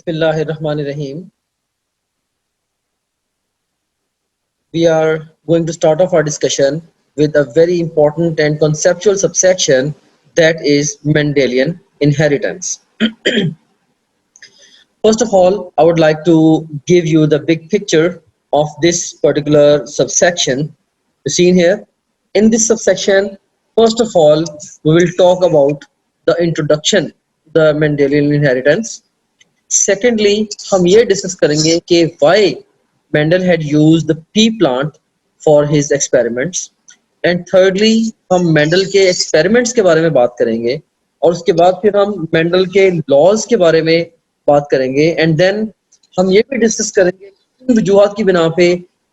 Bismillahirrahmanirrahim. We are going to start off our discussion with a very important and conceptual subsection, that is Mendelian inheritance. First of all, I would like to give you the big picture of this particular subsection. You see here, in this subsection, first of all, we will talk about the introduction to the Mendelian inheritance. Secondly, हम ये discuss करेंगे कि why Mendel had used the pea plant for his experiments. And thirdly, हम Mendel के experiments के बारे में बात करेंगे और उसके बाद फिर हम मेंडल के laws के बारे में बात करेंगे. And then हम ये भी डिस्कस करेंगे किन वजूहात की बिना पे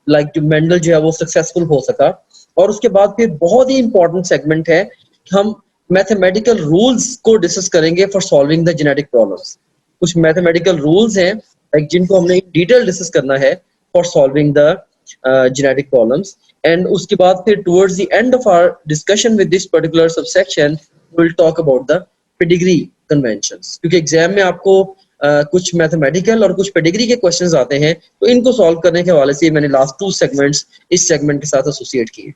जो मेंडल जो है वो सक्सेसफुल हो सका. और उसके बाद फिर बहुत ही इंपॉर्टेंट सेगमेंट है कि हम मैथमेटिकल रूल्स को डिस्कस करेंगे for solving the genetic problems. कुछ मैथमेटिकल रूल्स हैं जिनको हमने डिटेल डिस्कस करना है for solving the genetic problems. And उसके बाद फिर towards the end of our discussion with this particular subsection we will talk about the pedigree conventions, क्योंकि एग्जाम में आपको कुछ मैथमेटिकल और कुछ पेडिग्री के क्वेश्चंस आते हैं, तो इनको सॉल्व करने के हवाले से मैंने लास्ट 2 सेगमेंट्स इस सेगमेंट के साथ एसोसिएट किए.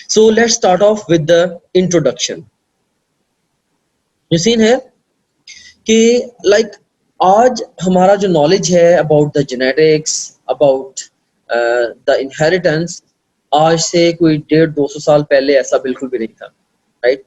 So let's start of with the introduction. You seen है कि आज हमारा जो नॉलेज है about the genetics, about the inheritance, आज से कोई 150-200 साल पहले ऐसा बिल्कुल भी नहीं था, राइट?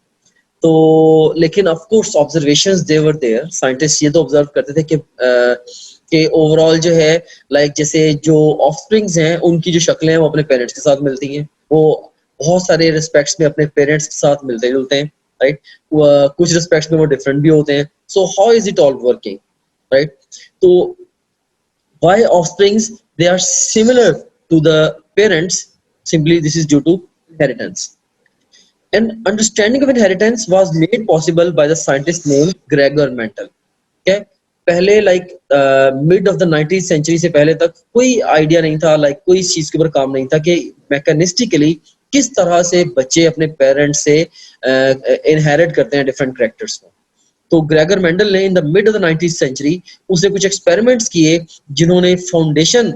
तो लेकिन of course observations they were there. Scientist ये तो ऑब्जर्व करते थे कि ओवरऑल जो है जैसे जो ऑफस्प्रिंग्स हैं उनकी जो शक्लें हैं वो अपने पेरेंट्स के साथ मिलती हैं, वो बहुत सारे रिस्पेक्ट्स में अपने पेरेंट्स के साथ मिलते जुलते हैं, राइट? कुछ रिस्पेक्ट्स में वो डिफरेंट भी होते हैं. So how is it all working, right? तो why offsprings they are similar to the parents, simply this is due to inheritance. And understanding of inheritance was made possible by the scientist named Gregor Mendel. Okay, पहले mid of the 19th century से पहले तक कोई idea नहीं था, कोई इस चीज के ऊपर काम नहीं था कि मैकेनिस्टिकली किस तरह से बच्चे अपने पेरेंट्स से इनहेरिट करते हैं डिफरेंट कैरेक्टर्स को. तो ग्रेगर मेंडल ने in the mid of the 19th century उसने कुछ एक्सपेरिमेंट्स किए जिन्होंने फाउंडेशन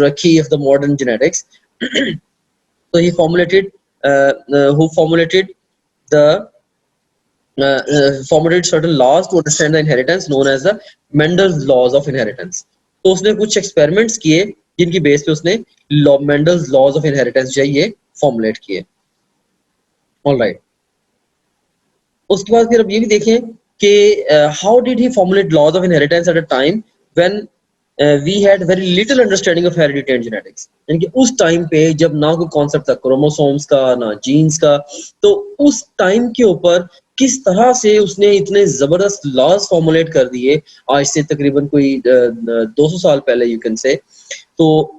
रखी ऑफ द मॉडर्न जेनेटिक्स. तो he formulated formulated certain laws to understand the inheritance known as the Mendel's laws of inheritance. तो उसने कुछ एक्सपेरिमेंट्स किए जिनकी बेस पे उसने Mendel's laws of inheritance जो है ये फॉर्मुलेट किए. ऑलराइट, उसके बाद फिर अब ये भी देखें कि how did he formulate laws of inheritance at a time when we had very little understanding of heredity and genetics. यानी कि उस टाइम पे जब ना कोई कॉन्सेप्ट था क्रोमोसोम्स का ना जीन्स का, तो उस टाइम के ऊपर किस तरह से उसने इतने जबरदस्त लॉज फॉर्मुलेट कर दिए आज से तकरीबन कोई 200 साल पहले यू कैन से. तो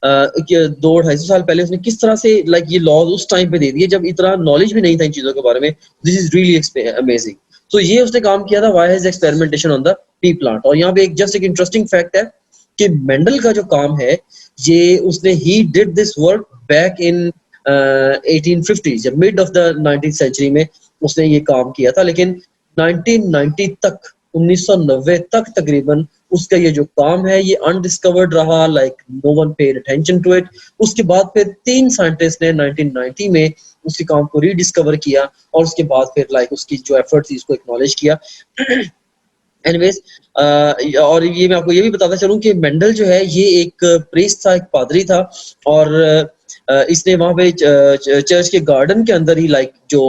200-250 साल पहले उसने किस तरह से ये लॉज उस टाइम पे दे दिए जब इतना नॉलेज भी नहीं था इन चीजों के बारे में. This is really amazing. तो ये उसने काम किया था why his experimentation on the P plant. और यहाँ पे एक इंटरेस्टिंग फैक्ट है कि मेंडल का जो काम है ये उसने he did this work back in 1850s, जब mid of the 19th century में उसने ये काम किया था. लेकिन 1990 तक 1990 तक तकरीबन उसका ये जो काम है ये अनडिस्कवर्ड रहा, no one paid attention to it. उसके बाद फिर 3 साइंटिस्ट ने 1990 में उसी काम को रीडिस्कवर किया और उसके बाद फिर उसकी जो एफर्ट थी इसको एक्नॉलेज किया. एनीवेज, और ये मैं आपको ये भी बताता चलूं कि मेंडल जो है ये एक प्रीस्ट था, एक पादरी था, और इसने वहां पे चर्च के गार्डन के अंदर ही जो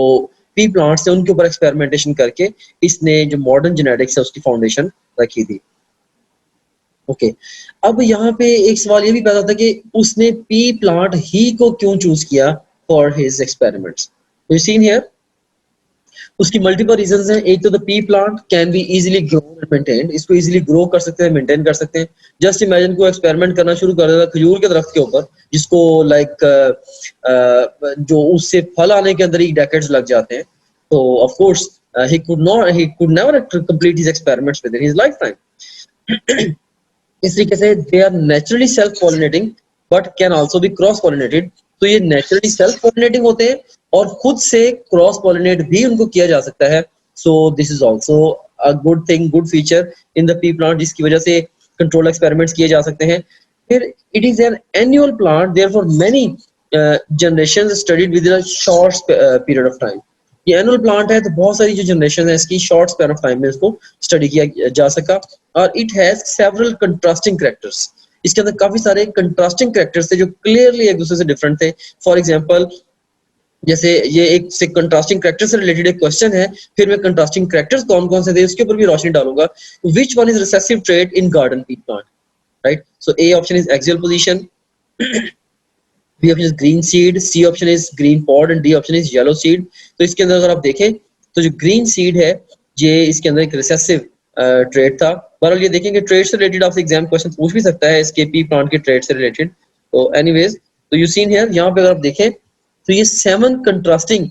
पी प्लांट्स थे उनके ऊपर एक्सपेरिमेंटेशन करके इसने जो मॉडर्न जेनेटिक्स है उसकी फाउंडेशन रखी थी. ओके, अब यहाँ पे एक सवाल ये भी पैदा था कि उसने पी प्लांट ही को क्यों चूज किया for his experiments. You seen here, उसकी मल्टीपल रीजंस हैं. एक तो the P plant can be easily grown and maintained, इसको इजीली ग्रो कर सकते हैं, मेंटेन कर सकते हैं. जस्ट इमेजिन को एक्सपेरिमेंट करना शुरू कर देता खजूर के दरख्त के ऊपर जिसको जो उससे फल आने के अंदर ही डेकेड्स लग जाते हैं. तो of course he could never complete his experiments within his lifetime. इस तरीके से they are naturally self pollinating but can also be cross pollinated. तो ये naturally self pollinating होते हैं और खुद से क्रॉस पॉलिनेट भी उनको किया जा सकता है. So this is also a good thing, good feature in the P plant, जिसकी वजह से कंट्रोल एक्सपेरिमेंट्स किए जा सकते हैं। फिर it is an annual plant, therefore many generations studied with in a short period of time. ये annual plant है तो बहुत सारी जो जनरेशन है इसकी शॉर्ट स्पैन ऑफ टाइम में इसको स्टडी किया जा सका। और it has several contrasting characters, इसके अंदर काफी सारे कंट्रास्टिंग कैरेक्टर्स थे जो क्लियरली एक दूसरे से डिफरेंट थे। फॉर एग्जांपल, जैसे ये एक से कंट्रास्टिंग कैरेक्टर से रिलेटेड एक क्वेश्चन है, फिर मैं कंट्रास्टिंग कैरेक्टर्स कौन कौन से थे उसके ऊपर भी रोशनी डालूंगा। Which one is recessive trait in garden pea plant, right? So A option is axial position, B option is green seed, C option is green pod and D option is yellow seed. तो इसके अंदर अगर आप देखें तो जो green seed है ये इसके अंदर एक रिसेसिव ट्रेड था। बहरहाल ये देखेंगे ट्रेड से रिलेटेड आपसे एग्जाम क्वेश्चन पूछ भी सकता है इसके पी प्लांट के ट्रेड से रिलेटेड। तो एनीवेज, तो यू सीन हियर, यहाँ पे अगर आप देखें तो ये 7 कंट्रास्टिंग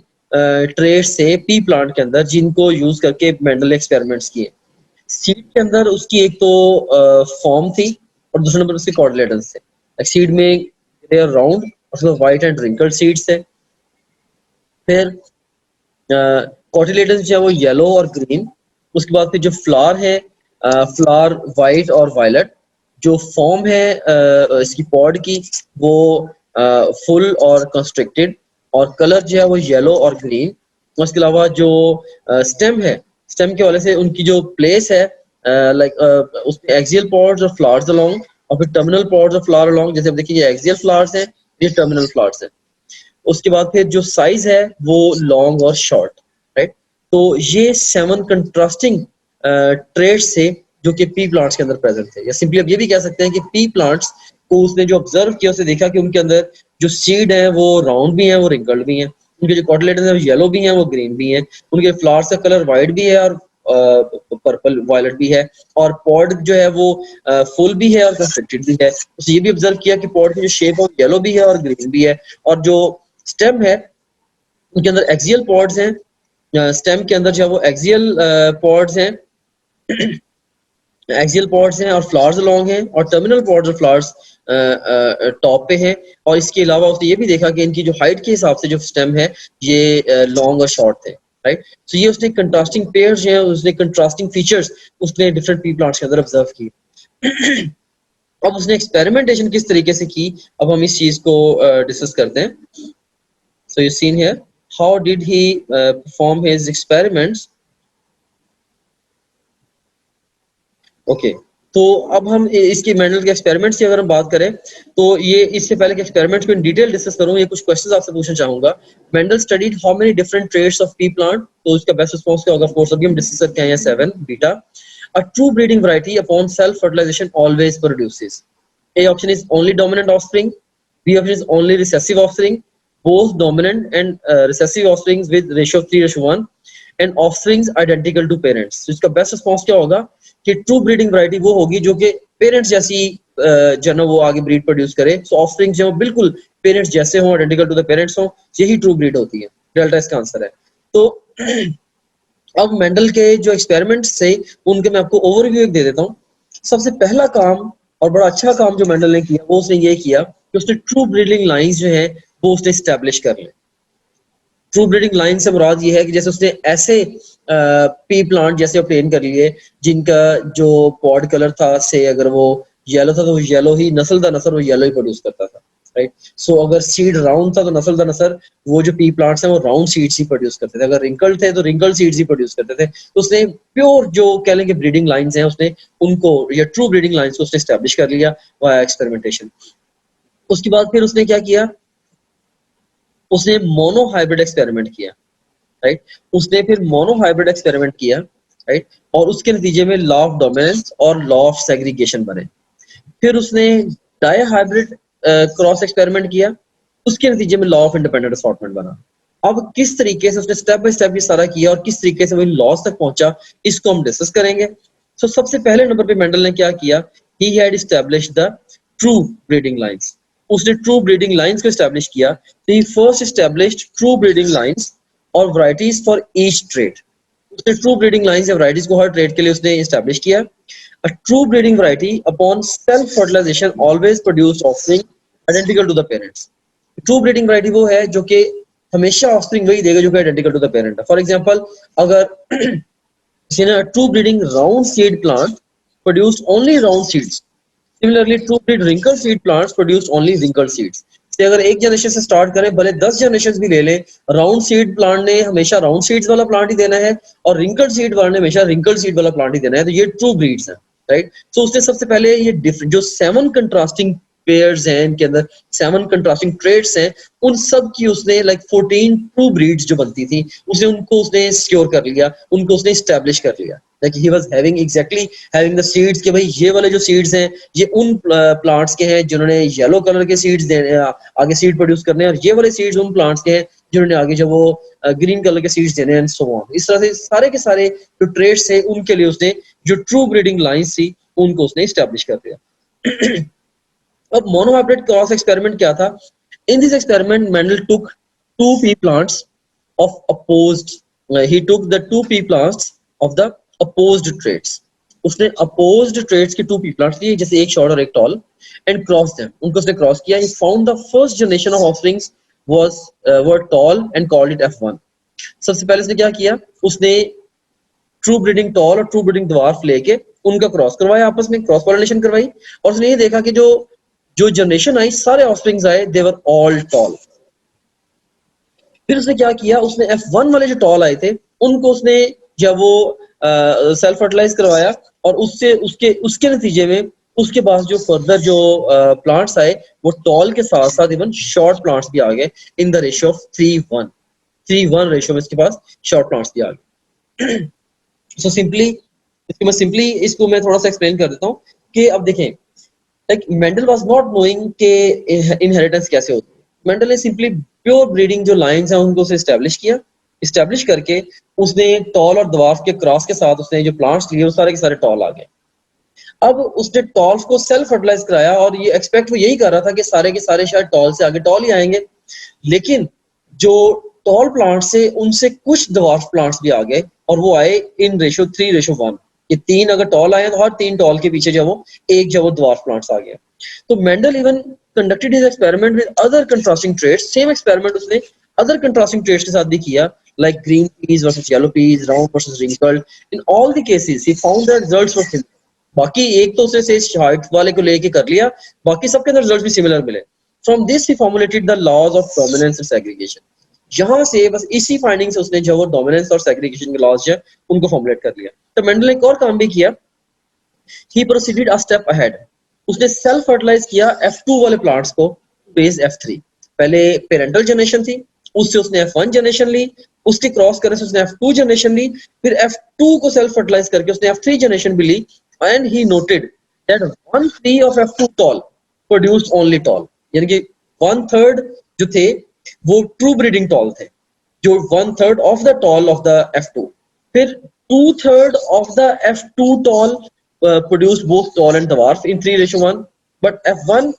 ट्रेड्स थे पी प्लांट के अंदर जिनको यूज करके मेंडल ने एक्सपेरिमेंट्स किए। सीड के अंदर उसकी एक तो फॉर्म थी और दूसरे नंबर उसके कॉर्डिलेटर्स थे। सीड में दे आर राउंड और उसमें व्हाइट एंड रिंकल्ड सीड्स थे। फिर कॉर्डिलेटर्स जो है वो येलो और ग्रीन। उसके बाद फिर जो फ्लावर है, फ्लावर वाइट और वायलेट। जो फॉर्म है इसकी पॉड की वो फुल और कंस्ट्रिक्टेड, और कलर जो है वो येलो और ग्रीन। उसके अलावा जो स्टेम है, स्टेम के वाले से उनकी जो प्लेस है लाइक उसमें एक्सियल पॉड्स और फ्लावर्स अलोंग, और फिर टर्मिनल पॉड्स और फ्लावर अलोंग। जैसे आप देखिए ये एक्सियल फ्लावर्स हैं, ये टर्मिनल फ्लावर्स हैं। उसके बाद फिर जो साइज है वो लॉन्ग और शॉर्ट, राइट? तो ये 7 कंट्रास्टिंग ट्रेड्स थे जो कि पी प्लांट्स के अंदर प्रेजेंट थे। या सिंपली आप ये भी कह सकते हैं कि पी प्लांट्स को उसने जो ऑब्जर्व किया, उसने देखा कि उनके अंदर जो सीड है वो राउंड भी है, वो रिंकल्ड भी है, उनके जो कॉर्डिलेटर्स है वो येलो भी हैं, वो ग्रीन भी हैं, उनके फ्लावर्स का कलर वाइट भी है और पर्पल वायलेट भी है, और पॉड जो है वो फुल भी है और कंस्ट्रक्टेड भी है। उसने ये भी ऑब्जर्व किया कि पॉड की जो शेप है वो येलो भी है और ग्रीन भी है, और जो स्टेम है उनके अंदर एक्सियल पॉड्स हैं। स्टेम के अंदर जो है वो एक्सियल पॉड्स हैं, एक्सियल पॉड्स हैं और फ्लावर्स लॉन्ग हैं, और टर्मिनल पॉड्स और फ्लावर्स टॉप पे हैं। और इसके अलावा उसने ये भी देखा कि इनकी जो हाइट के हिसाब से जो स्टेम है ये लॉन्ग और शॉर्ट थे, राइट? सो ये उसने कंट्रास्टिंग पेयर्स हैं, उसने कंट्रास्टिंग फीचर्स उसने डिफरेंट पी प्लांट्स के अंदर ऑब्जर्व की। अब उसने एक्सपेरिमेंटेशन किस तरीके से की, अब हम इस चीज को डिस्कस करते हैं। So you seen here how did he perform his experiments. Okay, तो अब हम इसके मेंडल के एक्सपेरिमेंट्स की अगर हम बात करें तो ये इससे पहले के एक्सपेरिमेंट्स को इन डिटेल डिस्कस करूं, ये कुछ क्वेश्चंस आपसे पूछना चाहूंगा। Mendel studied how many different traits of P plant, तो इसका बेस्ट रिस्पांस क्या होगा? ऑफ कोर्स अभी हम डिस्कस करके आए हैं 7 बीटा। A true breeding variety upon self fertilisation always produces. A option is only dominant offspring, B option is only recessive offspring, both dominant and recessive offsprings with ratio of 3:1 and offsprings identical to parents। तो इसका best response क्या होगा कि true breeding variety वो होगी जो कि parents जैसी जो है वो आगे ब्रीड प्रोड्यूस करे। सो ऑफस्प्रिंग जो बिल्कुल पेरेंट्स जैसे हों, आइडेंटिकल टू द पेरेंट्स हों, यही ट्रू ब्रीड होती है। डेल्टा इसका आंसर है। तो अब मेंडल के जो एक्सपेरिमेंट्स थे उनके मैं आपको ओवरव्यू एक दे देता हूँ। सबसे पहला काम और बड़ा अच्छा काम जो मेंडल ने किया वो उसने ये किया कि उसने ट्रू ब्रीडिंग लाइंस जो है वो उसने स्टैब्लिश कर ली। ट्रू ब्रीडिंग लाइन से मुराद ये है कि जैसे उसने ऐसे पी प्लांट जैसे ऑब्टेन कर लिए जिनका जो पॉड कलर था, से अगर वो येलो था तो वो येलो ही, नस्ल दा नसर वो येलो ही प्रोड्यूस करता था, राइट? सो अगर सीड राउंड था तो नस्ल दा नसर वो जो पी प्लांट्स हैं वो राउंड सीड्स ही प्रोड्यूस करते थे। अगर रिंकल्ड थे तो रिंकल्ड सीड्स ही प्रोड्यूस करते थे। तो उसने प्योर जो कह लेंगे ब्रीडिंग लाइंस हैं उसने उनको, या ट्रू ब्रीडिंग लाइंस को उसने स्टैब्लिश कर लिया वाया एक्सपेरिमेंटेशन। उसके बाद फिर उसने क्या किया, उसने मोनो हाइब्रिड एक्सपेरिमेंट किया, राइट? उसने फिर मोनो हाइब्रिड एक्सपेरिमेंट किया, राइट? और उसके नतीजे में लॉ ऑफ डोमिनेंस और लॉ ऑफ सेग्रीगेशन बने। फिर उसने डाई हाइब्रिड क्रॉस एक्सपेरिमेंट किया, उसके नतीजे में लॉ ऑफ इंडिपेंडेंट असॉर्टमेंट बना। अब किस तरीके से उसने स्टेप बाय स्टेप ये सारा किया और किस तरीके से वो इन लॉस तक पहुंचा, इसको हम डिस्कस करेंगे। सो सबसे पहले नंबर पे मेंडल ने क्या किया, he had established the true breeding lines. उसने ट्रू ब्रीडिंग लाइंस को एस्टैब्लिश किया। तो he first established true breeding lines और वैरायटीज फॉर ईच ट्रेट। उसने ट्रू ब्रीडिंग लाइंस या वैरायटीज को हर ट्रेट के लिए उसने एस्टैब्लिश किया। A true breeding variety upon self fertilisation always produced offspring identical to the parents. True breeding variety वो है जो कि हमेशा ऑफस्प्रिंग वही देगा जो कि आइडेंटिकल टू द पेरेंट है। फॉर एग्जांपल, अगर In a true breeding round seed plant produced only round seeds. Similarly, true breed wrinkle seed plants produced only wrinkle seeds. से अगर एक जनरेशन से स्टार्ट करें, भले 10 जनरेशन भी ले लें, राउंड सीड प्लांट ने हमेशा राउंड सीड्स वाला प्लांट ही देना है और रिंकल सीड वाले ने हमेशा रिंकल सीड वाला प्लांट ही देना है. तो ये ट्रू ब्रीड्स हैं, राइट. सो उसने सबसे पहले ये जो 7 कंट्रास्टिंग पेयर्स हैं, इनके अंदर 7 कंट्रास्टिंग ट्रेड्स हैं, उन सब की उसने लाइक 14 ट्रू ब्रीड्स जो बनती थी उसने उनको उसने सिक्योर कर लिया, उनको उसने स्टैब्लिश कर लिया. Like he was having exactly having the seeds कि भाई ये वाले जो सीड्स हैं ये उन प्लांट्स के हैं जिन्होंने येलो कलर के सीड्स देने आगे सीड प्रोड्यूस करने हैं, और ये वाले सीड्स उन प्लांट्स के हैं जिन्होंने आगे जब वो ग्रीन कलर के सीड्स देने हैं, सो ऑन. इस तरह से सारे के सारे जो ट्रेड्स थे उनके लिए उसने जो ट्रू ब्रीडिंग लाइंस थी उनको उसने स्टैब्लिश कर दिया. अब मोनोहाइब्रिड क्रॉस एक्सपेरिमेंट क्या था? In this experiment Mendel took 2 pea plants of opposed he took the 2 pea plants of the opposed traits. उसने opposed traits के 2 pea plants लिए, जैसे एक short और एक tall, and crossed them. उनको उसने क्रॉस किया. He found the first generation of offsprings were tall and called it F1. सबसे पहले उसने क्या किया? उसने ट्रू ब्रीडिंग टॉल और ट्रू ब्रीडिंग ड्वार्फ लेके उनका क्रॉस करवाया, आपस में क्रॉस पॉलिनेशन करवाई, और उसने ये देखा कि जो जनरेशन आई सारे ऑफस्प्रिंग्स आए दे वर ऑल टॉल. फिर उसने क्या किया? उसने F1 वाले जो टॉल आए थे उनको उसने जब वो सेल्फ फर्टिलाइज करवाया और उससे उसके नतीजे में उसके पास जो फर्दर जो प्लांट्स आए वो टॉल के साथ साथ इवन शॉर्ट प्लांट्स भी आ गए in the ratio of 3:1 ratio में इसके पास शॉर्ट प्लांट्स भी आ गए. सो सिंपली इसको मैं थोड़ा सा एक्सप्लेन कर देता हूँ कि अब देखें, like Mendel was not knowing के इनहेरिटेंस कैसे होती है. मेंडल ने सिंपली प्योर ब्रीडिंग जो लाइंस हैं उनको उसे एस्टेब्लिश करके उसने टॉल और ड्वार्फ के क्रॉस के साथ उसने जो प्लांट्स लिए वो सारे के सारे टॉल आ गए. अब उसने टॉल्स को सेल्फ फर्टिलाइज कराया और ये एक्सपेक्ट वो यही कर रहा था कि सारे के सारे शायद टॉल से आगे टॉल ही आएंगे, लेकिन जो टॉल प्लांट्स से उनसे कुछ ड्वार्फ प्लांट्स भी आ गए और वो आए इन रेशियो 3:1. ये 3 अगर टॉल आए तो हर 3 टॉल के पीछे जब वो ड्वार्फ प्लांट्स आ गया. तो Mendel even conducted his experiment with other contrasting traits. Same experiment उसने अदर कंट्रास्टिंग ट्रेट्स के साथ भी किया, like green peas versus yellow peas, round versus wrinkled. In all the cases he found the results were similar. बाकी एक तो उसने से हाइट वाले को लेके कर लिया, बाकी सबके अंदर रिजल्ट्स भी सिमिलर मिले. From this he formulated the laws of dominance and segregation. यहाँ से बस इसी फाइंडिंग से उसने जो वो डोमिनेंस और सेग्रीगेशन के लॉज है उनको फॉर्मुलेट कर लिया. तो मेंडल ने एक और काम भी किया. ही प्रोसीडेड अ स्टेप अहेड. उसने सेल्फ फर्टिलाइज किया F2 वाले प्लांट्स को बेस F3. पहले पेरेंटल जनरेशन थी, उससे उसने F1 जनरेशन ली, उसके क्रॉस करने से उसने F2 जनरेशन ली, फिर F2 को सेल्फ फर्टिलाइज करके उसने F3 जनरेशन भी ली. And he noted that 1/3 of F2 tall produced only tall. यानी कि 1/3 जो थे वो ट्रू ब्रीडिंग टॉल थे, जो 1/3 of the tall of the F2. फिर 2/3 of the F2 tall produced both tall and dwarf in 3:1, but F1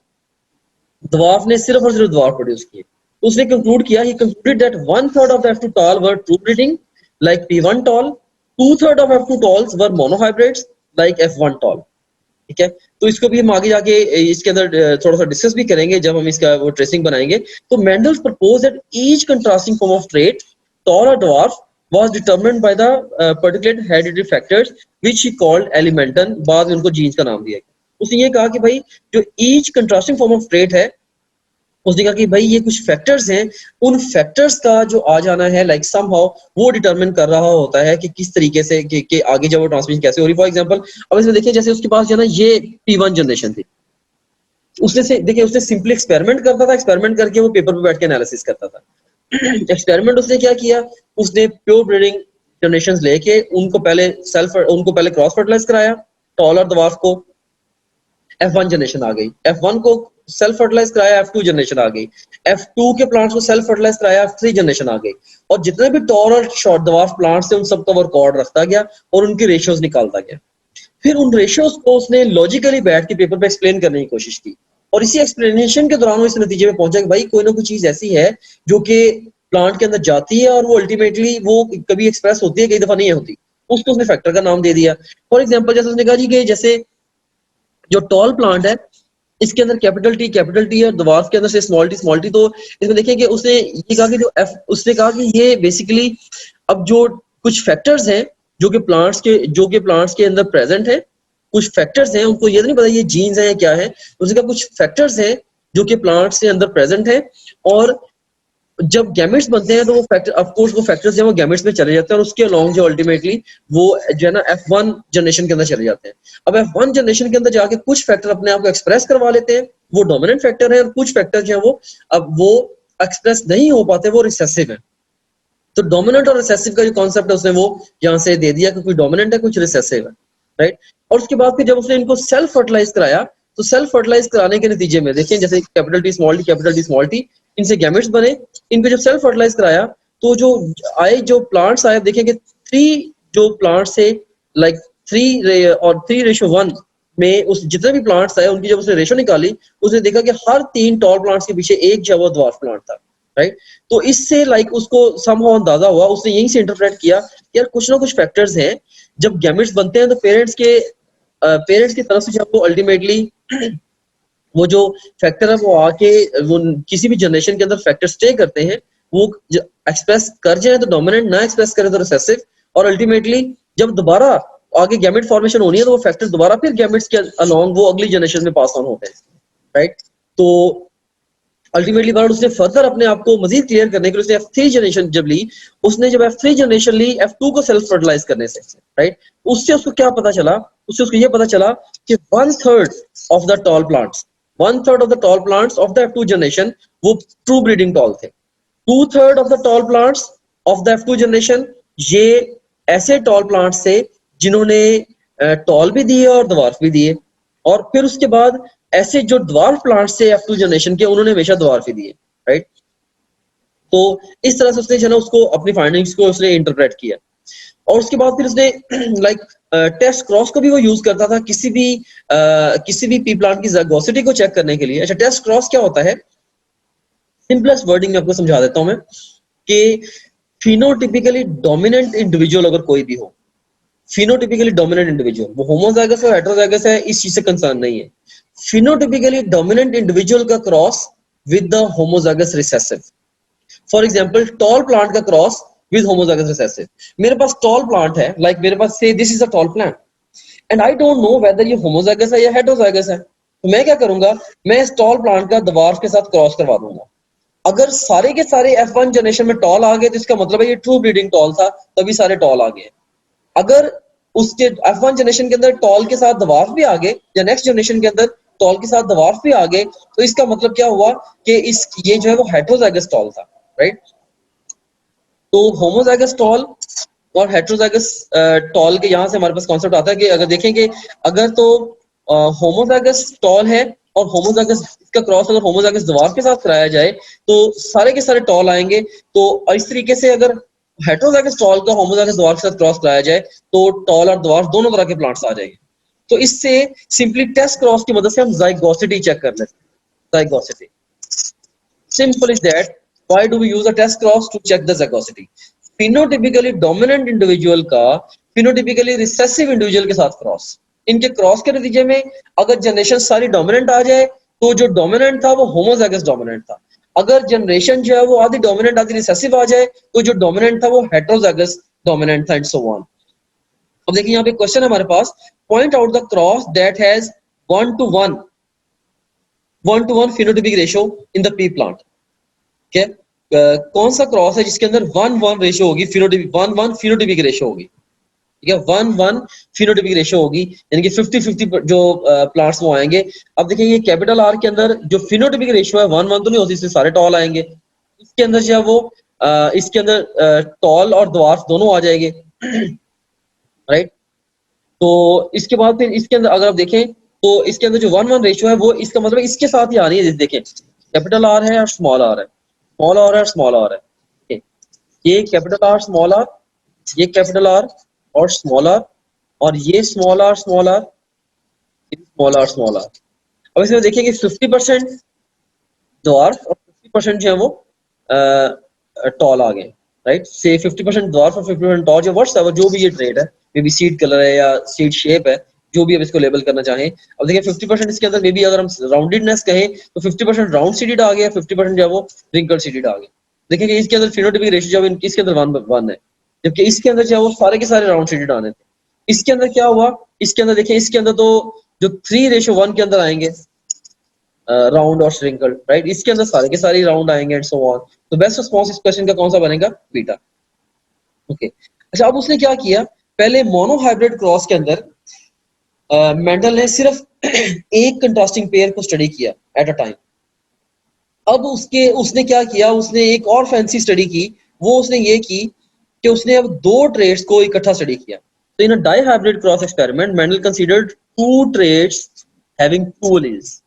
dwarf ने सिर्फ और सिर्फ dwarf प्रोड्यूस किए. उसने कंक्लूड किया, he concluded that 1/3 of the F2 tall were true breeding like P1 tall, 2/3 of F2 talls were monohybrids like F1 tall. ठीक है, तो इसको भी हम आगे जाके इसके अंदर थोड़ा सा डिस्कस भी करेंगे जब हम इसका वो ट्रेसिंग बनाएंगे. तो Mendel proposed that each contrasting form of trait, tall or dwarf, was determined by the particular hereditary factors which he called elementon. बाद में उनको जीन्स का नाम दिया गया. उसने ये कहा कि भाई जो each contrasting form of trait है, उसने कहा कि भाई ये कुछ फैक्टर्स हैं, उन फैक्टर्स का जो आ जाना है लाइक समहाउ वो डिटरमिन कर रहा होता है कि किस तरीके से कि आगे जब वो ट्रांसमिशन कैसे हो रही. फॉर एग्जांपल अब इसमें देखिए जैसे उसके पास जो ना ये P1 जनरेशन थी, उसने से देखिए उसने सिंपली एक्सपेरिमेंट करता था, एक्सपेरिमेंट करके वो पेपर पे बैठ के एनालिसिस करता था. एक्सपेरिमेंट उसने क्या किया, उसने प्योर ब्रीडिंग जनरेशंस लेके उनको पहले क्रॉस फर्टिलाइज कराया. टॉल और ड्वार्फ को F1 जनरेशन आ गई, F1 को सेल्फ फर्टिलाइज कराया, F2 जनरेशन आ गई, F2 के प्लांट्स को सेल्फ फर्टिलाइज कराया, F3 जनरेशन आ गई. और जितने भी टॉल और शॉर्ट ड्वार्फ प्लांट्स थे उन सबका वो रिकॉर्ड रखता गया और उनकी रेशियोज निकालता गया. फिर उन रेशियोज को उसने लॉजिकली बैठ के पेपर पे एक्सप्लेन करने की कोशिश की और इसी एक्सप्लेनेशन के दौरान वो इस नतीजे में पहुंचा कि भाई कोई ना कोई चीज ऐसी है जो कि प्लांट के अंदर जाती है और वो अल्टीमेटली वो कभी एक्सप्रेस होती है, कई दफा नहीं होती. उसको उसने फैक्टर का नाम दे दिया. फॉर एग्जांपल जैसे उसने कहा जी कि जैसे जो टॉल प्लांट है इसके अंदर कैपिटल टी और ड्वार्फ के अंदर से स्मॉल टी. तो इसमें देखिए कि उसने ये कहा कि उसने कहा कि ये बेसिकली अब जो कुछ फैक्टर्स हैं जो कि प्लांट्स के अंदर प्रेजेंट है, कुछ फैक्टर्स हैं, उनको ये नहीं पता ये जीन्स हैं या क्या है, उसका कुछ फैक्टर्स हैं जो कि प्लांट्स के अंदर प्रेजेंट है, और जब गैमेट्स बनते हैं तो वो फैक्टर, ऑफ कोर्स वो फैक्टर्स जो वो गैमेट्स में चले जाते हैं, और उसके अलोंग जो अल्टीमेटली वो जो है ना F1 जनरेशन के अंदर चले जाते हैं। अब F1 जनरेशन के अंदर जाके कुछ फैक्टर अपने आप को एक्सप्रेस करवा लेते हैं, वो डोमिनेंट फैक्टर है, और कुछ फैक्टर जो है वो अब वो एक्सप्रेस नहीं हो पाते, वो रिसेसिव है। तो डोमिनेंट और रिसेसिव का जो कॉन्सेप्ट है उसने वो यहाँ से दे दिया कि कुछ डोमिनेंट है, कुछ रिसेसिव है, राइट। और उसके बाद फिर जब उसने इनको सेल्फ फर्टिलाइज कराया, तो सेल्फ फर्टिलाइज कराने के नतीजे में देखें, जैसे कैपिटल टी स्मॉल टी, इनसे गैमेट्स बने, इनको जब सेल्फ फर्टिलाइज कराया तो जो प्लांट्स आए, देखें कि 3 जो प्लांट्स थे, लाइक 3:1 में उस जितने भी प्लांट्स आए उनकी जब उसने रेशो निकाली, उसने देखा कि हर 3 टॉल प्लांट्स के पीछे एक जो वो ड्वार्फ प्लांट था, राइट। तो इससे लाइक उसको समहाउ अंदाजा हुआ, उसने यहीं से इंटरप्रेट किया यार कुछ ना कुछ फैक्टर्स हैं, जब गैमेट्स बनते हैं तो पेरेंट्स की तरफ से जब वो अल्टीमेटली वो जो फैक्टर है वो आके वो किसी भी जनरेशन के अंदर फैक्टर स्टे करते हैं, वो एक्सप्रेस कर जाए तो डोमिनेंट, ना एक्सप्रेस करे तो रिसेसिव, और अल्टीमेटली जब दोबारा आगे गैमेट फॉर्मेशन होनी है तो वो फैक्टर दोबारा फिर गैमेट्स के अलोंग वो अगली जनरेशन में पास ऑन होते हैं, राइट। तो अल्टीमेटली बार उसने फर्दर अपने आप को मजीद क्लियर करने के लिए उसने F3 जनरेशन जब ली, उसने जब F3 जनरेशन ली F2 को सेल्फ फर्टिलाइज करने से, राइट, उससे उसको क्या पता चला, उससे उसको ये पता चला कि 1/3 of the tall plants, 1/3 of the tall plants of the F2 generation वो ट्रू ब्रीडिंग टॉल थे। 2/3 of the tall plants of the F2 generation ये ऐसे टॉल प्लांट्स थे जिन्होंने टॉल भी दिए और द्वार्फ भी दिए, और फिर उसके बाद ऐसे जो द्वार्फ प्लांट्स थे F2 जनरेशन के, उन्होंने हमेशा द्वार्फ ही दिए, राइट। तो इस तरह से उसने जो है ना उसको अपनी फाइंडिंग्स को उसने इंटरप्रेट किया, और उसके बाद फिर उसने लाइक टेस्ट क्रॉस को भी वो यूज करता था किसी भी पी प्लांट की ज़ाइगोसिटी को चेक करने के लिए। अच्छा, टेस्ट क्रॉस क्या होता है, सिंपलेस्ट वर्डिंग में आपको समझा देता हूं मैं, कि फिनोटिपिकली डोमिनेंट इंडिविजुअल अगर कोई भी हो, फिनोटिपिकली डोमिनेंट इंडिविजुअल, वो होमोजाइगस है हेटेरोजाइगस है, इस चीज से कंसर्न नहीं है। फिनोटिपिकली डोमिनेंट इंडिविजुअल का cross with the homozygous recessive, for example tall plant का क्रॉस विद होमोजाइगस रिसेसिव। मेरे पास टॉल प्लांट है, लाइक मेरे पास से this is a tall plant and I don't know whether ये होमोजाइगस है या हेटेरोजाइगस है, तो मैं क्या करूंगा, मैं इस टॉल प्लांट का द्वार्फ के साथ क्रॉस करवा दूंगा। अगर सारे के सारे F1 जनरेशन में टॉल आ गए तो इसका मतलब है ये ट्रू ब्रीडिंग टॉल था, तभी सारे टॉल आ गए। अगर उसके F1 जनरेशन के अंदर टॉल के साथ द्वार्फ भी आ गए, या नेक्स्ट जनरेशन के अंदर टॉल के साथ द्वार्फ भी आ गए, तो इसका मतलब क्या हुआ कि ये जो है वो हेटेरोजाइगस टॉल था, राइट। तो होमोजाइगस टॉल और हेटेरोजाइगस टॉल के यहाँ से हमारे पास कॉन्सेप्ट आता है कि अगर देखेंगे, अगर तो होमोजाइगस टॉल है और होमोजाइगस इसका क्रॉस अगर होमोजाइगस द्वार्फ के साथ कराया जाए तो सारे के सारे टॉल आएंगे। तो इस तरीके से अगर हेटेरोजाइगस टॉल का होमोजाइगस द्वार्फ के साथ क्रॉस कराया जाए तो टॉल और द्वार्फ दोनों तरह के प्लांट्स आ जाएंगे। तो इससे सिंपली टेस्ट क्रॉस की मदद से हम ज़ाइगोसिटी चेक कर लेते हैं। Zygosity simple is that, why do we use a test cross to check the zygosity. Phenotypically dominant individual का फिनोटिपिकली रिसेसिव इंडिविजुअल के साथ क्रॉस, इनके क्रॉस के नतीजे में अगर जनरेशन सारी डोमिनेंट आ जाए तो जो डोमिनेंट था वो होमोजाइगस डोमिनेंट था, अगर जनरेशन जो है वो आधी डोमिनेंट आधी रिसेसिव आ जाए तो जो डोमिनेंट था वो हेटेरोजाइगस डोमिनेंट था, एंड सो ऑन। अब देखिए यहाँ पे क्वेश्चन है हमारे पास, point out the cross that has 1:1 phenotypic ratio in the P plant. ठीक है, कौन सा क्रॉस है जिसके अंदर 1:1 रेशियो होगी, फिनोटाइपिक 1:1 फिनोटाइपिक रेशियो होगी। ठीक है, 1:1 फिनोटाइपिक रेशियो होगी, यानी कि 50-50 जो प्लांट्स वो आएंगे। अब देखिए ये कैपिटल आर के अंदर जो फिनोटाइपिक रेशियो है 1:1 तो नहीं होती, इसमें सारे टॉल आएंगे। इसके अंदर जो है वो इसके अंदर टॉल और द्वार्फ दोनों आ जाएंगे, राइट। तो इसके बाद फिर इसके अंदर अगर आप देखें तो इसके अंदर जो 1:1 रेशियो है वो इसका मतलब इसके साथ ही आ रही है। देखें कैपिटल आर है और स्मॉल आर है, स्मॉल आर है, स्मॉल आर है। ये कैपिटल आर स्मॉल आर, ये कैपिटल आर और स्मॉल आर, और ये small R small R, small R small R. अब इसमें देखिए कि 50% द्वार्फ और 50% जो है वो टॉल आ गए, राइट। से 50% द्वार्फ और 50% टॉल, जो व्हाट्सएवर जो भी ये ट्रेड है, मे बी सीड कलर है या सीड शेप है, जो भी अब इसको लेबल करना चाहें। अब देखिए 50% इसके अंदर मे बी अगर हम राउंडेडनेस कहें तो 50% राउंड सीडेड आ गया, 50% जो है वो रिंकल सीडेड आ गया। देखिए कि इसके अंदर फिनोटाइपिक रेशियो जो इसके अंदर 1:1 है, जबकि इसके अंदर जो है वो सारे के सारे राउंड शेडेड आने थे। इसके अंदर क्या हुआ, इसके अंदर देखें, इसके अंदर तो जो 3:1 के अंदर आएंगे राउंड और श्रिंकल्ड, राइट, इसके अंदर सारे के सारे राउंड आएंगे एंड सो ऑन। तो बेस्ट रिस्पॉन्स इस क्वेश्चन का कौन सा बनेगा, बीटा। ओके, अच्छा अब उसने क्या किया, पहले मोनोहाइब्रिड क्रॉस के अंदर मेंडल ने सिर्फ एक कंट्रास्टिंग पेयर को स्टडी किया एट अ टाइम। अब उसने क्या किया, उसने एक और फैंसी स्टडी की, वो उसने ये की कि उसने अब दो ट्रेड्स को इकट्ठा स्टडी किया। तो in a dihybrid cross experiment Mendel considered two traits having two alleles.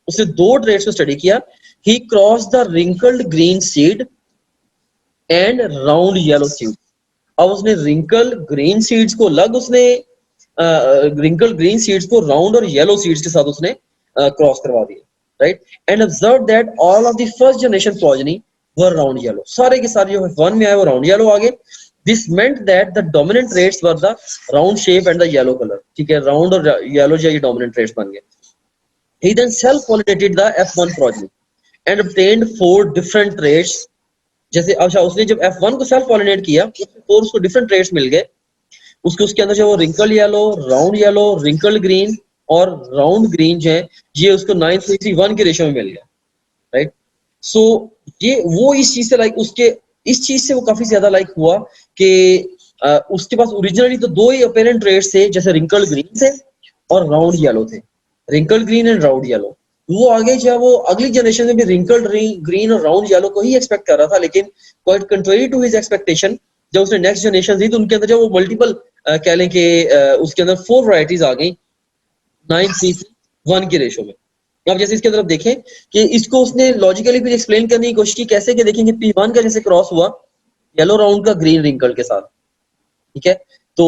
उसने दो ट्रेड्स को स्टडी किया। He cross the wrinkled green seed and round yellow seed. अब उसने रिंकल ग्रीन सीड्स को अलग, उसने रिंकल ग्रीन सीड्स को राउंड और येलो सीड्स के साथ उसने क्रॉस करवा दिया, right, and observe that all of the first generation progeny were round yellow. सारे के सारे जो F1 में आए वो राउंड येलो आ गए। This meant that the dominant traits were the round shape and the yellow colour. ठीक है, राउंड और येलो जो ये डोमिनेंट ट्रेड्स बन गए। He then self-pollinated the F1 progeny and obtained 4 different traits। जैसे अच्छा उसने जब F1 को सेल्फ पॉलिनेट किया तो 4 उसको डिफरेंट ट्रेट्स मिल गए। उसके अंदर जो वो wrinkle yellow, round yellow, wrinkle green और राउंड ग्रीन जो है ये उसको 9:1 के रेशियो में मिल गया, राइट। सो ये वो इस चीज से लाइक उसके इस चीज से वो काफी ज्यादा लाइक हुआ कि उसके पास ओरिजिनली तो दो ही अपेरेंट ट्रेट्स थे, जैसे रिंकल ग्रीन थे और राउंड येलो थे, wrinkle green and round yellow. वो आगे जो वो अगली जनरेशन में भी रिंकल ग्रीन और राउंड येलो को ही एक्सपेक्ट कर रहा था, लेकिन quite contrary to his expectation जब उसने नेक्स्ट जनरेशन दी तो उनके अंदर जब वो मल्टीपल कह लें कि उसके अंदर 4 वैरायटीज आ गई 9:1 के रेशो में। अब जैसे इसके तरफ देखें कि इसको उसने लॉजिकली भी एक्सप्लेन करने की कोशिश की, कैसे कि देखेंगे P1 का जैसे क्रॉस हुआ येलो राउंड का ग्रीन रिंकल के साथ, ठीक है, तो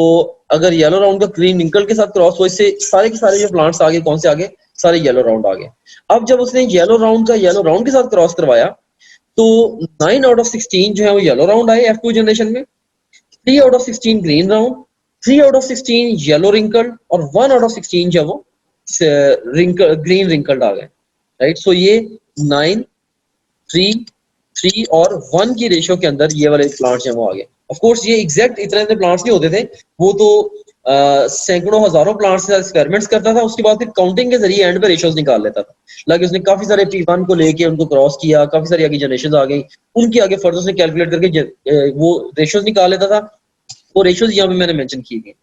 अगर येलो राउंड का ग्रीन रिंकल के साथ क्रॉस हो, इससे सारे के सारे जो प्लांट्स आगे कौन से आगे, सारे येलो राउंड आ गए। अब जब उसने येलो राउंड का येलो राउंड के साथ क्रॉस करवाया तो 9 आउट ऑफ 16 जो है वो येलो राउंड आए F2 जनरेशन में, 3 out of 16 green round, 3 out of 16 yellow wrinkled और 1 आउट ऑफ 16 जो वो रिंकल ग्रीन रिंकल्ड आ गए, राइट। सो ये 9, 3, 3 और 1 की रेशियो के अंदर ये वाले प्लांट्स हैं वो आ गए। ऑफ कोर्स ये एग्जैक्ट इतने प्लांट्स नहीं होते थे, वो तो सैकड़ों हजारों प्लांट्स के साथ एक्सपेरिमेंट्स करता था, उसके बाद फिर काउंटिंग के जरिए एंड पे रेशियोज निकाल लेता था। लाइक उसने काफी सारे P1 को लेके उनको क्रॉस किया, काफी सारी आगे जनरेशन आ गई, उनके आगे फर्दर से कैलकुलेट करके वो रेशियोज निकाल लेता था। वो रेशियोज यहाँ पे मैंने मेंशन की गई।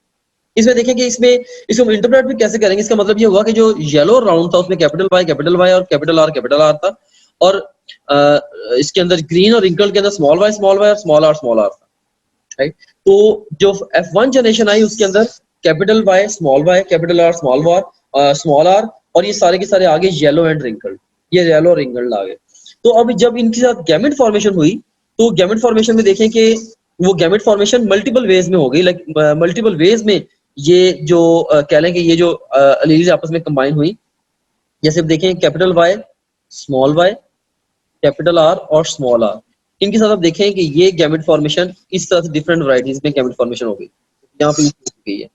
इसमें देखें कि इसमें इसको इंटरप्रेट भी कैसे करेंगे। इसका मतलब ये हुआ कि जो येलो राउंड था उसमें कैपिटल वाई और कैपिटल आर था, और इसके अंदर ग्रीन और रिंकल के अंदर स्मॉल वाई और स्मॉल आर था, राइट। तो जो F1 जनरेशन आई उसके अंदर capital Y capital R small R और ये सारे के सारे आगे येलो एंड रिंकल्ड, ये येलो और रिंकल्ड आ गए। तो अब जब इनके साथ गैमेट फॉर्मेशन हुई तो गैमेट फॉर्मेशन में देखें कि वो गैमेट फॉर्मेशन मल्टीपल वेज में हो गई, लाइक मल्टीपल वेज में ये जो कह लें कि ये जो एलील्स आपस में कंबाइन हुई। जैसे देखें कैपिटल वाई कैपिटल आर और स्मॉल आर, इनके साथ आप देखें कि ये गैमेट फॉर्मेशन इस तरह से डिफरेंट वैरायटीज में गैमेट फॉर्मेशन हो गई, यहाँ पे गई है।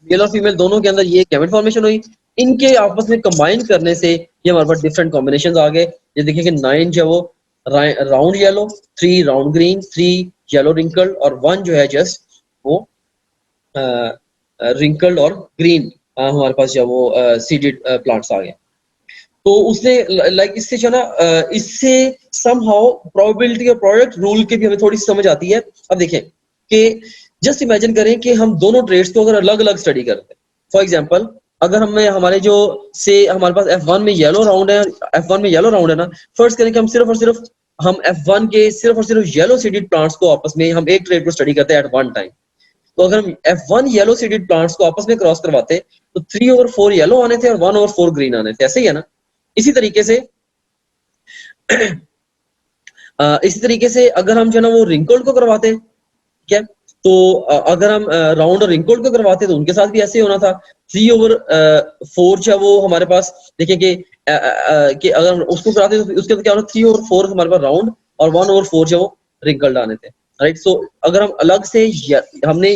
मेल और फीमेल दोनों के अंदर ये गैमेट फॉर्मेशन हुई, इनके आपस में कंबाइन करने से ये हमारे पास डिफरेंट कॉम्बिनेशन आ गए। ये देखिए कि 9 जो है वो round yellow, 3 round green, 3 yellow wrinkled और 1 जो है जस्ट वो रिंकल्ड और ग्रीन हमारे पास जो वो सीडेड प्लांट्स आ गए। तो उसने लाइक इससे जो ना इससे समहाउ प्रोबेबिलिटी और प्रोडक्ट रूल की भी हमें थोड़ी समझ आती है। अब देखें कि जस्ट इमेजिन करें कि हम दोनों ट्रेड्स को अगर अलग अलग स्टडी करते हैं। फॉर एग्जांपल अगर हमें हमारे जो से हमारे पास F1 में येलो राउंड है ना, फर्स्ट करें कि हम सिर्फ और सिर्फ हम F1 के सिर्फ और सिर्फ येलो सीडेड प्लांट्स को आपस में हम एक ट्रेड को स्टडी करते हैं एट वन टाइम। तो अगर हम F1 येलो सीडेड प्लांट्स को आपस में क्रॉस करवाते तो 3/4 येलो आने थे और 1/4 ग्रीन आने थे, ऐसे ही है ना। इसी तरीके से अगर हम जो ना वो रिंकल्ड को करवाते, ठीक है, तो अगर हम राउंड और रिंकल्ड को करवाते तो उनके साथ भी ऐसे ही होना था। 3/4 जो है वो हमारे पास देखें कि अगर हम उसको कराते तो उसके अंदर क्या होना, 3/4 हमारे पास राउंड और 1/4 जो वो रिंकल्ड आने थे, राइट। सो अगर हम अलग से हमने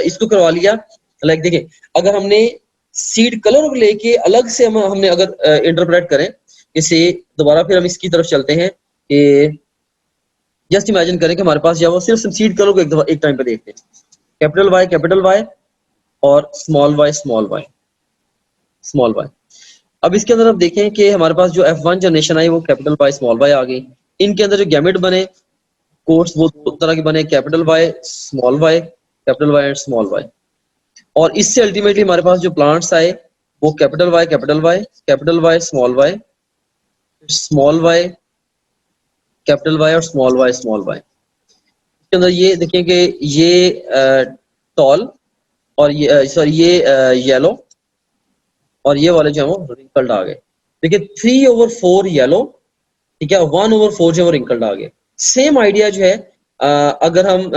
इसको करवा लिया, लाइक देखें अगर हमने सीड कलर को लेके अलग से हमने अगर इंटरप्रेट करें इसे, दोबारा फिर हम इसकी तरफ चलते हैं कि जस्ट इमेजिन करें कि हमारे पास जो है वो सिर्फ सीड कलर को एक टाइम पे देखते हैं, कैपिटल वाई और small Y small Y small Y. अब इसके अंदर आप देखें कि हमारे पास जो F1 जनरेशन आई वो कैपिटल वाई स्मॉल वाई आ गई। इनके अंदर जो गैमेट बने कोर्स वो दो तरह के बने, capital Y capital Y and small Y. और इससे अल्टीमेटली हमारे पास जो प्लांट्स आए वो capital Y capital Y small Y capital Y और स्मॉल वाई। इसके अंदर ये देखिए कि ये टॉल और ये सॉरी ये येलो और ये वाले जो है वो रिंकल्ड आ गए। देखिए 3/4 येलो, ठीक है, 1/4 जो है वो रिंकल्ड आ गए। सेम आइडिया जो है अगर हम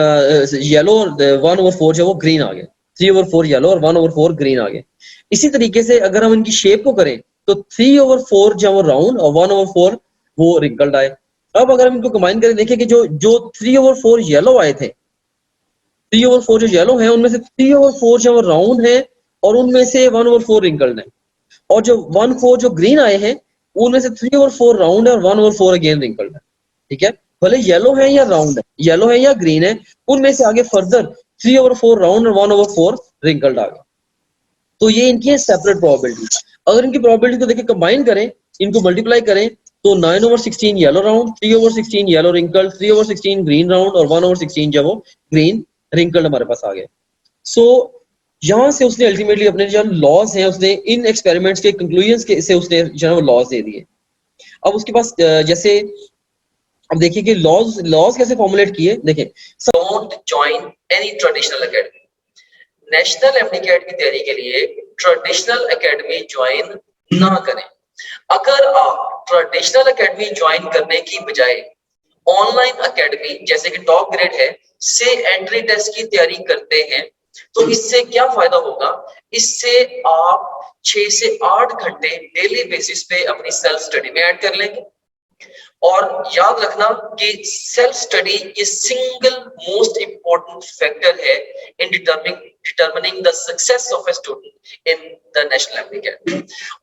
येलो और 1/4 जो है वो ग्रीन आ गए, 3/4 येलो और 1/4 ग्रीन आ गए। इसी तरीके से अगर हम इनकी शेप को करें तो 3/4 जो है वो राउंड और 1/4 वो रिंकल्ड आए। अब अगर हम इनको कंबाइन करें, देखिए कि जो 3/4 येलो आए थे, 3/4 जो येलो है उनमें से 3/4 जो राउंड है और उनमें से 1/4 रिंकल्ड है, और जो 1/4 जो ग्रीन आए हैं उनमें से 3/4 राउंड है और 1/4 अगेन रिंकल्ड है। ठीक है, भले येलो है या राउंड है, येलो है या ग्रीन है, उनमें से आगे फर्दर 3/4 राउंड और 1/4 रिंकल्ड आ गए। तो ये इनकी है सेपरेट प्रोबेबिलिटी। अगर इनकी प्रोबेबिलिटी को देखिए कंबाइन करें, इनको मल्टीप्लाई करें तो 9/16 yellow round, 3/16 yellow wrinkled, 3/16 green round और 1/16 जो वो ग्रीन रिंकल्ड हमारे पास आ गए। सो यहां से उसने अल्टीमेटली अपने जो लॉज हैं उसने इन एक्सपेरिमेंट्स के कंक्लूजन्स के से उसने जो है वो लॉज दे दिए। अब उसके पास जैसे अब देखिए कि लॉज लॉज कैसे फॉर्मुलेट किए, देखें, don't join any traditional academy. National एप्लीकेट की तैयारी के लिए ट्रेडिशनल एकेडमी ज्वाइन ना करें। अगर आप ट्रेडिशनल एकेडमी ज्वाइन करने की बजाय ऑनलाइन एकेडमी जैसे कि टॉप ग्रेड है से एंट्री टेस्ट की तैयारी करते हैं तो इससे क्या फायदा होगा? इससे आप 6 से 8 घंटे डेली बेसिस पे अपनी सेल्फ स्टडी में ऐड कर लेंगे। और याद रखना कि सेल्फ स्टडी ये सिंगल मोस्ट इंपॉर्टेंट फैक्टर है in determining the success of a student in the national applicate.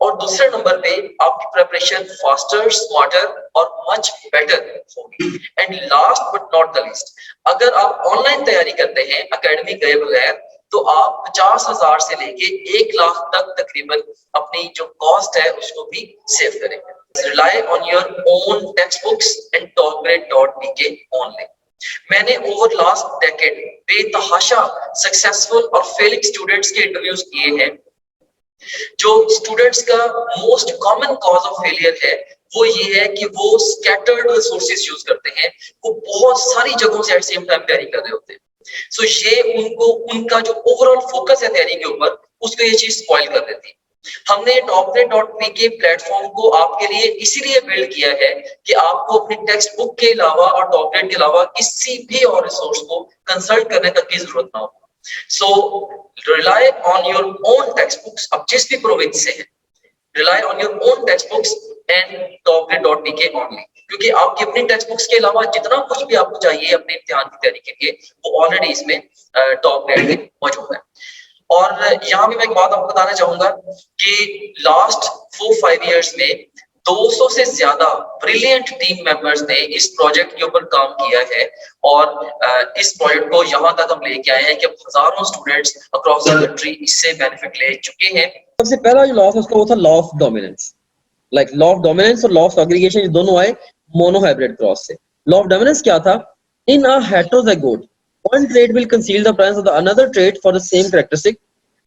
और दूसरे नंबर पे आपकी प्रिपरेशन फास्टर, स्मार्टर और मच बेटर होगी। And last but not the least, अगर आप ऑनलाइन तैयारी करते हैं एकेडमी गए बगैर तो आप 50,000 से लेके 1 लाख तक तकरीबन अपनी जो कॉस्ट है उसको भी सेव करेंगे। Rely on your own textbooks and topgrade.pk only. मैंने ओवर लास्ट डेकेड बेतहाशा सक्सेसफुल और फेलिंग स्टूडेंट्स के इंटरव्यूज किए हैं। जो स्टूडेंट्स का most common cause of failure है वो ये है कि वो स्कैटर्ड रिसोर्सेज यूज करते हैं, वो बहुत सारी जगहों से एट सेम टाइम तैयारी कर रहे होते हैं। सो ये उनको उनका जो ओवरऑल फोकस है तैयारी के ऊपर उसको ये चीज स्पॉइल कर देती है। हमने topgrade.pk प्लेटफॉर्म को आपके लिए इसीलिए बिल्ड किया है कि आपको अपनी टेक्स्ट बुक के अलावा और टॉपग्रेड के अलावा किसी भी और रिसोर्स को कंसल्ट करने तक की जरूरत ना हो। So rely on your own text books. अब जिस भी प्रोविंस से है, rely on your own text books and topgrade.pk only, क्योंकि आपकी अपनी टेक्स्ट बुक्स के अलावा जितना कुछ भी आपको चाहिए अपने इम्तिहान की तैयारी के लिए वो ऑलरेडी इसमें टॉपग्रेड में मौजूद है। और यहाँ भी मैं एक बात आपको बताना चाहूंगा कि लास्ट 4-5 इयर्स में 200 से ज्यादा ब्रिलियंट टीम मेंबर्स ने इस प्रोजेक्ट के ऊपर काम किया है और इस प्रोजेक्ट को यहाँ तक हम लेके आए हैं कि हजारों स्टूडेंट्स अक्रॉस द कंट्री इससे बेनिफिट ले चुके हैं। सबसे पहला जो लॉ था उसका वो था law of dominance. Law of dominance और लॉ ऑफ एग्रीगेशन दोनों आए मोनोहाइब्रिड क्रॉस से। लॉ ऑफ डोमिनेंस क्या था? इन अ हेटेरोजाइगोट one trait will conceal the presence of the another trait for the same characteristic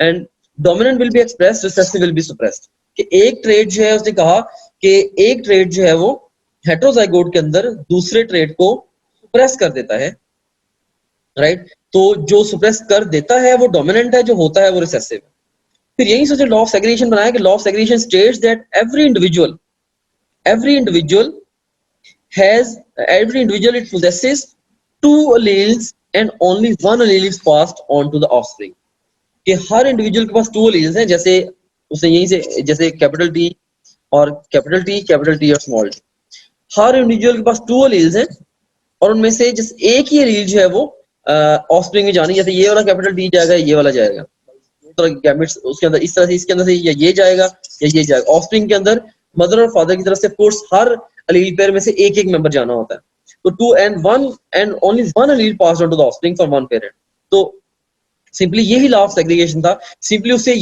and dominant will be expressed, recessive will be suppressed। कि एक trait जो है उसने कहा कि एक ट्रेट जो है वो हेटेरोजाइगोट के अंदर दूसरे ट्रेट को सुप्रेस कर देता है, राइट? तो जो सुप्रेस कर देता है वो डोमिनेंट है, जो होता है वो रिसेसिव है। फिर यही सोचे लॉ ऑफ सेग्रीगेशन बनाया कि law of segregation states that every individual it possesses 2 alleles and only 1 allele is passed on to the offspring। कि हर इंडिविजुअल के पास 2 alleles हैं, जैसे उसने यहीं से जैसे कैपिटल टी और स्मॉल टी, हर इंडिविजुअल के पास 2 alleles हैं और उनमें से जिस एक ही allele जो है वो ऑफस्प्रिंग में जानी, जैसे ये वाला कैपिटल टी जाएगा, ये वाला जाएगा, दो तरह के गैमेट्स उसके अंदर इस तरह से, इसके अंदर से या ये जाएगा या ये जाएगा। ऑफस्प्रिंग के अंदर मदर और फादर की तरफ से कोर्स हर allele पेयर में से एक एक मेंबर जाना होता है। तो two and one and only one allele passed on to the offspring from one parent. तो सिंपली यही लॉ ऑफ सेग्रीगेशन था। सिंपली उसने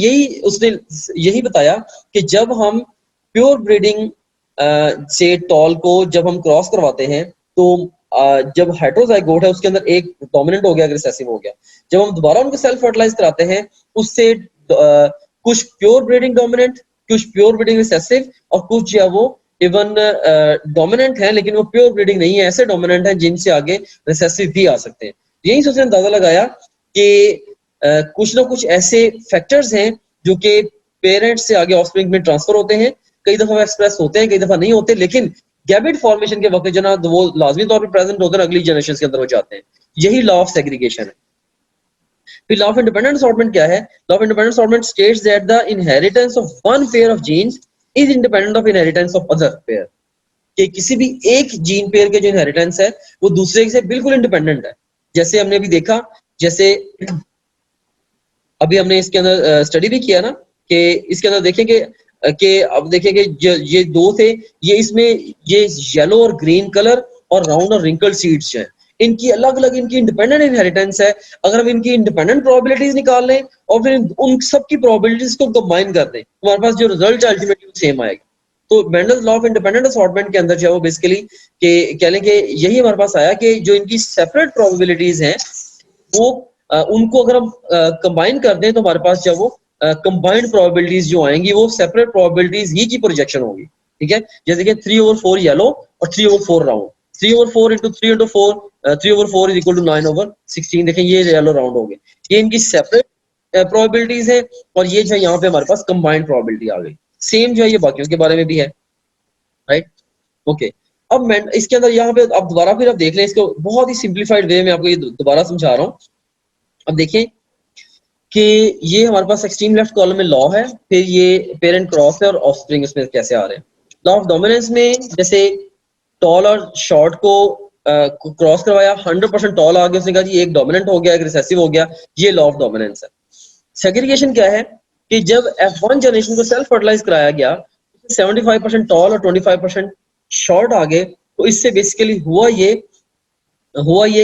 यही बताया कि जब हम प्योर ब्रीडिंग से टॉल को जब हम क्रॉस करवाते हैं तो जब हेटेरोजाइगोट है उसके अंदर एक डोमिनेंट हो गया, रिसेसिव हो गया, जब हम दोबारा उनको सेल्फ फर्टिलाइज कराते हैं उससे कुछ प्योर ब्रीडिंग डोमिनेंट, कुछ प्योर ब्रीडिंग रिसेसिव और कुछ जो है वो इवन डोमिनेंट है लेकिन वो प्योर ब्रीडिंग नहीं है, ऐसे डोमिनेंट हैं जिनसे आगे रिसेसिव भी आ सकते हैं। यही से उसने अंदाजा लगाया कि कुछ ना कुछ ऐसे फैक्टर्स हैं जो कि पेरेंट्स से आगे ऑफस्प्रिंग में ट्रांसफर होते हैं, कई दफा एक्सप्रेस होते हैं, कई दफा नहीं होते, लेकिन गैमेट फॉर्मेशन के वक्त जो ना वो लाजमी तौर पर प्रेजेंट होते हैं, अगली जनरेशन के अंदर हो जाते हैं। यही लॉ ऑफ सेग्रीगेशन है। फिर लॉ ऑफ इंडिपेंडेंट असॉर्टमेंट क्या है? Law of independent assortment states that the inheritance of one pair of genes is independent of inheritance of other pair, कि किसी भी एक जीन पेयर के जो इनहेरिटेंस है वो दूसरे से बिल्कुल इंडिपेंडेंट है। जैसे हमने अभी देखा, जैसे अभी हमने इसके अंदर स्टडी भी किया ना कि इसके अंदर देखेंगे कि अब देखेंगे ये दो थे, ये इसमें ये येलो और ग्रीन कलर और राउंड और रिंकल्ड सीड्स हैं, इनकी अलग अलग इनकी इंडिपेंडेंट इनहेरिटेंस है। अगर हम इनकी इंडिपेंडेंट प्रोबेबिलिटीज निकाल लें और फिर उन सब की प्रोबेबिलिटीज को कंबाइन कर दें तो हमारे पास जो रिजल्ट अल्टीमेटली सेम आएगा। तो Mendel's law of independent assortment के अंदर जो है वो बेसिकली के कह लें कि यही हमारे पास आया कि जो इनकी सेपरेट प्रोबेबिलिटीज हैं वो उनको अगर हम कंबाइन कर दें तो हमारे पास जो वो कंबाइंड प्रोबेबिलिटीज जो आएंगी वो सेपरेट प्रोबेबिलिटीज ही की प्रोजेक्शन होगी। ठीक है, जैसे कि 3/4 येलो और 3/4 round, 3/4 into 3/4 3/4 is equal to 9/16। देखें ये येलो राउंड हो गए, ये इनकी सेपरेट प्रोबेबिलिटीज है और ये जो है यहाँ पे हमारे पास कंबाइंड प्रोबेबिलिटी आ गई। सेम जो है ये बाकियों के बारे में भी है, राइट। ओके, अब मैं इसके अंदर यहाँ पे अब दोबारा फिर आप देख लें इसको बहुत ही सिंप्लीफाइड वे में आपको ये दोबारा समझा रहा हूँ। अब देखें कि ये हमारे पास एक्सट्रीम लेफ्ट कॉलम में लॉ है, फिर ये पेरेंट क्रॉस है और ऑफस्प्रिंग इसमें कैसे आ रहे हैं। लॉ ऑफ डोमिनेंस में जैसे टॉल और शॉर्ट को क्रॉस करवाया, 100% टॉल आ गया, उसने कहा जी एक डोमिनेंट हो गया, एक रिसेसिव हो गया, ये लॉ ऑफ डोमिनेंस है। सेग्रीगेशन क्या है कि जब F1 जनरेशन को सेल्फ फर्टिलाइज कराया गया 75% टॉल और 25% शॉर्ट आ गए, तो इससे बेसिकली हुआ ये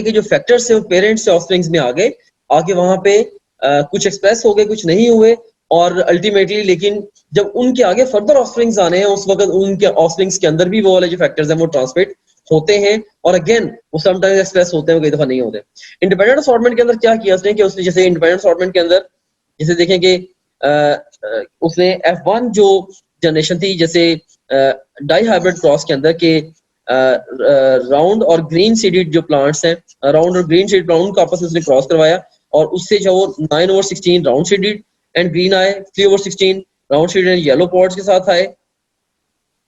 कि जो फैक्टर्स है वो पेरेंट्स से ऑफस्प्रिंग्स में आ गए, आके वहां पे कुछ एक्सप्रेस हो गए, कुछ नहीं हुए, और अल्टीमेटली लेकिन जब उनके आगे फर्दर ऑफस्प्रिंग्स आने हैं उस वक्त उनके ऑफस्प्रिंग्स के अंदर भी वो वाले जो फैक्टर्स हैं वो ट्रांसमिट होते हैं और अगेन वो समटाइम्स एक्सप्रेस होते हैं, कई दफा नहीं होते। इंडिपेंडेंट असॉर्टमेंट के अंदर क्या किया उसने कि उसने जैसे इंडिपेंडेंट असॉर्टमेंट के अंदर जैसे देखें कि उसने F1 जो जनरेशन थी जैसे डाई हाइब्रिड क्रॉस के अंदर के राउंड और ग्रीन सीडेड जो प्लांट्स हैं, राउंड और ग्रीन सीडेड प्लांट को आपस में उसने क्रॉस करवाया और उससे जो वो 9/16 राउंड सीडेड एंड ग्रीन आए, 3/16 round seeded and yellow pods के साथ आए,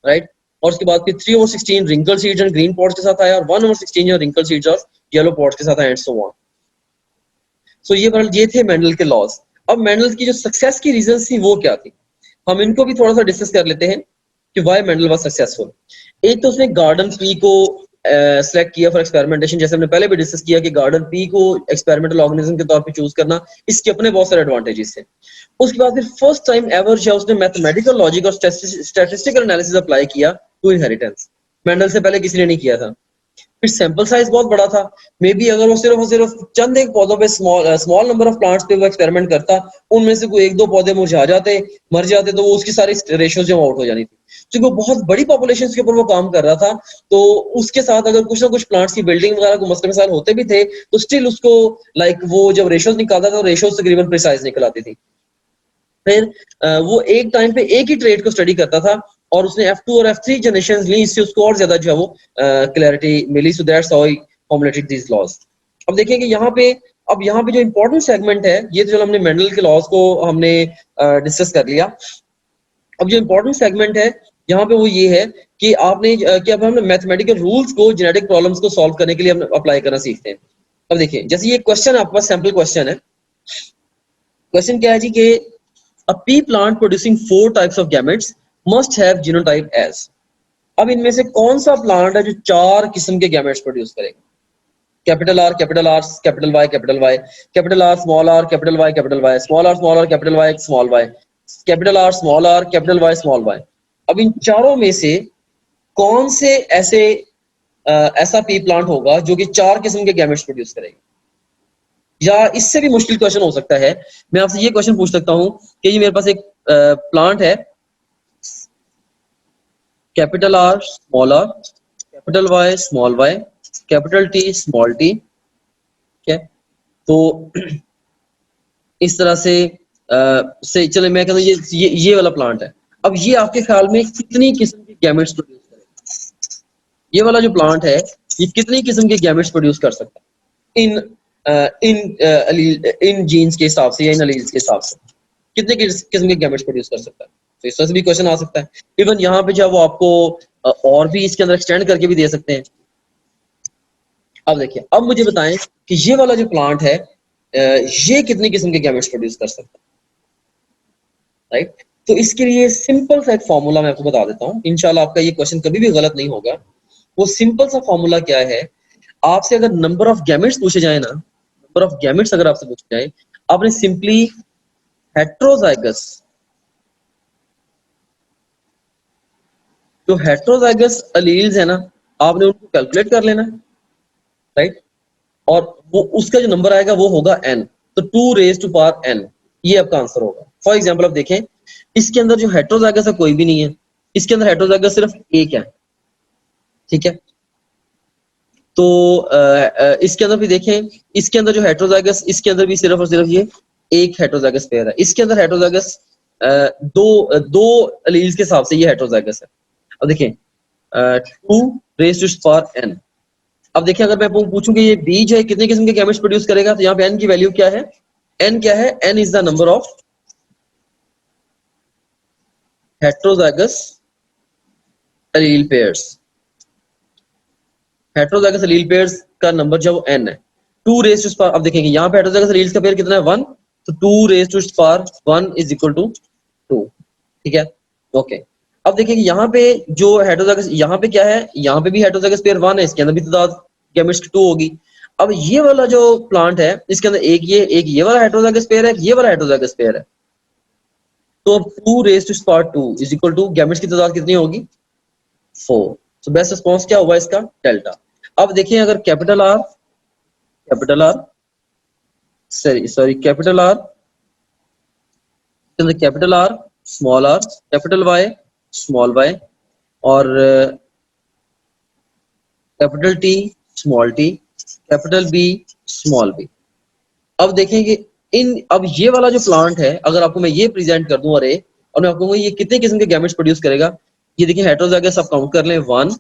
राइट। और उसके बाद फिर 3/16 wrinkle seeds and green pods के साथ आया और 1/16 जो रिंकल सीड्स और येलो पॉड्स के साथ आए एंड सो ऑन। सो ये थे मेंडल के लॉज। अब मेंडल की जो सक्सेस की रीजंस थी वो क्या थी, हम इनको भी थोड़ा सा डिस्कस कर लेते हैं कि व्हाई मेंडल वाज सक्सेसफुल। एक तो उसने गार्डन पी को सेलेक्ट किया फॉर एक्सपेरिमेंटेशन, जैसे हमने पहले भी डिस्कस किया कि गार्डन पी को एक्सपेरिमेंटल ऑर्गेनिज्म के तौर पे चूज करना इसके अपने बहुत सारे एडवांटेजेस थे। उसके बाद फिर फर्स्ट टाइम एवर जो उसने मैथमेटिकल लॉजिक और स्टैटिस्टिकल एनालिसिस अप्लाई किया टू इनहेरिटेंस। मेंडल से पहले किसी ने नहीं किया था। फिर सैंपल साइज बहुत बड़ा था, मे बी अगर वो सिर्फ चंद एक पौधों पे स्मॉल नंबर ऑफ प्लांट्स पे वो एक्सपेरिमेंट करता, उनमें से कोई एक दो पौधे मुरझा जाते, मर जाते, तो वो उसकी सारी रेशियोज जो आउट हो जानी थी। क्योंकि वो बहुत बड़ी पॉपुलेशन के ऊपर वो काम कर रहा था, तो उसके साथ अगर कुछ ना कुछ प्लांट्स की बिल्डिंग वगैरह को मसले मसाइल होते भी थे तो स्टिल उसको वो जब रेशियोज निकालता था रेशियोज तकरीबन प्रिसाइज निकल आती थी। फिर वो एक टाइम पे एक ही ट्रेड को स्टडी करता था और उसने F2 और F3 जनरेशंस ली, इससे उसको और ज्यादा जो है वो क्लैरिटी मिली। So that's how he formulated these laws. अब देखें कि यहाँ पे जो इंपॉर्टेंट सेगमेंट है, ये तो चलो हमने मेंडल के लॉज को हमने डिस्कस कर लिया। अब जो इंपॉर्टेंट सेगमेंट है यहाँ पे वो ये है कि अब हम मैथमेटिकल रूल्स को जेनेटिक प्रॉब्लम्स को सॉल्व करने के लिए हम अप्लाई करना सीखते हैं। अब देखिए जैसे ये क्वेश्चन आपके पास सैंपल क्वेश्चन है। क्वेश्चन क्या है जी कि a pea plant producing 4 types of gametes must have genotype as। अब इनमें से कौन सा प्लांट है जो 4 किस्म के गैमेट्स प्रोड्यूस करेगा? Capital R, capital R, capital Y, capital Y, capital R, small R, capital Y, capital Y, small R, capital Y, small Y, capital R, small R, capital Y, small Y. अब इन चारों में से कौन से ऐसे ऐसा पी प्लांट होगा जो कि 4 किस्म के गैमेट्स प्रोड्यूस करेगा? या इससे भी मुश्किल क्वेश्चन हो सकता है, मैं आपसे ये क्वेश्चन पूछ सकता हूं कि ये मेरे पास एक प्लांट है, capital R small R, capital Y small Y, capital T small T, ठीक है? तो इस तरह से चले मैं कहता हूँ ये वाला प्लांट है। अब ये आपके ख्याल में कितनी किस्म के गैमेट्स प्रोड्यूस करेगा? ये वाला जो प्लांट है ये कितनी किस्म के गैमेट्स प्रोड्यूस कर सकता है इन जीन्स के हिसाब से या इन एलील्स के हिसाब से? कितने किस्म के गैमेट्स प्रोड्यूस कर सकता है? तो इस तरह से भी क्वेश्चन आ सकता है। इवन यहाँ पे जब वो आपको और भी इसके अंदर एक्सटेंड करके भी दे सकते हैं। अब देखिए, अब मुझे बताएं कि ये वाला जो प्लांट है ये कितनी किस्म के गैमेट्स प्रोड्यूस कर सकता है, राइट? तो इसके लिए सिंपल सा एक फॉर्मूला मैं आपको बता देता हूँ, इंशाल्लाह आपका ये क्वेश्चन कभी भी गलत नहीं होगा। वो सिंपल सा फॉर्मूला क्या है, आपसे अगर नंबर ऑफ गैमेट्स पूछे जाए ना, नंबर ऑफ गैमेट्स अगर आपसे पूछे जाए, आपने सिंपली हेट्रोजाइगस, जो हेट्रोजाइगस एलील्स है ना, आपने उनको कैलकुलेट कर लेना, राइट? और वो उसका जो नंबर आएगा वो होगा n, तो 2 रेज टू पावर n, ये आपका आंसर होगा। फॉर एग्जांपल अब देखें, इसके अंदर जो हेट्रोजाइगस है कोई भी नहीं है, इसके अंदर हेट्रोजाइगस सिर्फ एक है, ठीक है? तो इसके अंदर भी देखें, इसके अंदर जो हेट्रोजाइगस, इसके अंदर भी सिर्फ और सिर्फ ये एक हेट्रोजाइगस पेयर है। इसके अंदर हेट्रोजाइगस दो एलील्स के हिसाब से ये हेट्रोजाइगस है। अब देखें 2 रेज टू पावर n। अब देखिए, अगर मैं पूछूं कि ये बीज है कितने किस्म के गैमेट्स प्रोड्यूस करेगा, तो यहाँ पे n की वैल्यू क्या है? n क्या है? n is the number of heterozygous allele pairs. Heterozygous allele pairs का नंबर जब n है, 2 रेज टू पावर, अब देखेंगे यहाँ पे हेट्रोजाइगस एलील्स का पेयर कितना है? 1, तो 2 raise to power 1 is equal to 2, ठीक है? ओके, अब देखिए कि यहाँ पे जो हेट्रोजाइगस, यहाँ पे क्या है? यहाँ पे भी हेट्रोजाइगस पेयर 1 है, इसके अंदर भी तादाद गैमेट्स की 2 होगी। अब ये वाला जो प्लांट है, इसके अंदर एक ये वाला हेट्रोजाइगस पेयर है, ये वाला हेट्रोजाइगस पेयर है, तो अब 2 raise to power 2 is equal to gametes की तादाद कितनी होगी? 4। तो बेस्ट रिस्पॉन्स क्या हुआ इसका? डेल्टा। अब देखिए, अगर capital R capital R, capital R small R, capital Y small Y, और capital T small T, capital B small B. अब देखेंगे अब ये वाला जो प्लांट है, अगर आपको मैं ये प्रेजेंट कर दूं अरे, और मैं आपको ये कितने किस्म के गैमेट्स प्रोड्यूस करेगा, ये देखिए हेट्रोजाइगस आप काउंट कर लें, 1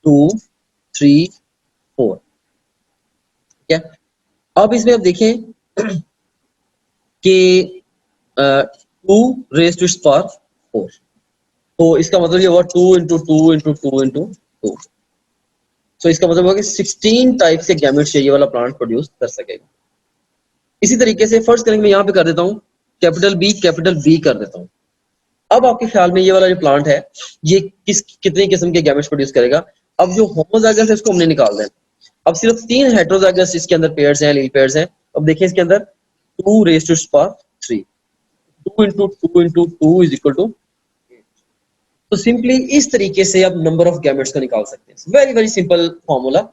2 3 4, ठीक है? अब इसमें आप देखें कि 2 रेज टू पावर 4, तो इसका मतलब ये हुआ 2 इंटू 2 इंटू 2 इंटू 2, तो इसका मतलब हुआ कि 16 टाइप के गैमेट्स ये वाला प्लांट प्रोड्यूस कर सकेगा। इसी तरीके से फर्स्ट करेंगे, मैं यहाँ पे कर देता हूँ कैपिटल बी कर देता हूँ। अब आपके ख्याल में ये वाला जो प्लांट है ये कितने किस्म के गैमेट्स प्रोड्यूस करेगा? अब जो होमोजाइगस है इसको हमने निकाल देना। अब सिर्फ 3 हेट्रोजाइगस इसके अंदर पेयर्स हैं, एलील पेयर्स हैं। अब देखिए इसके अंदर 2 raise to power 3, 2 into 2 into 2 is equal to 8। तो सिंपली इस तरीके से आप नंबर ऑफ गैमेट्स को निकाल सकते हैं। वेरी वेरी सिंपल फॉर्मूला,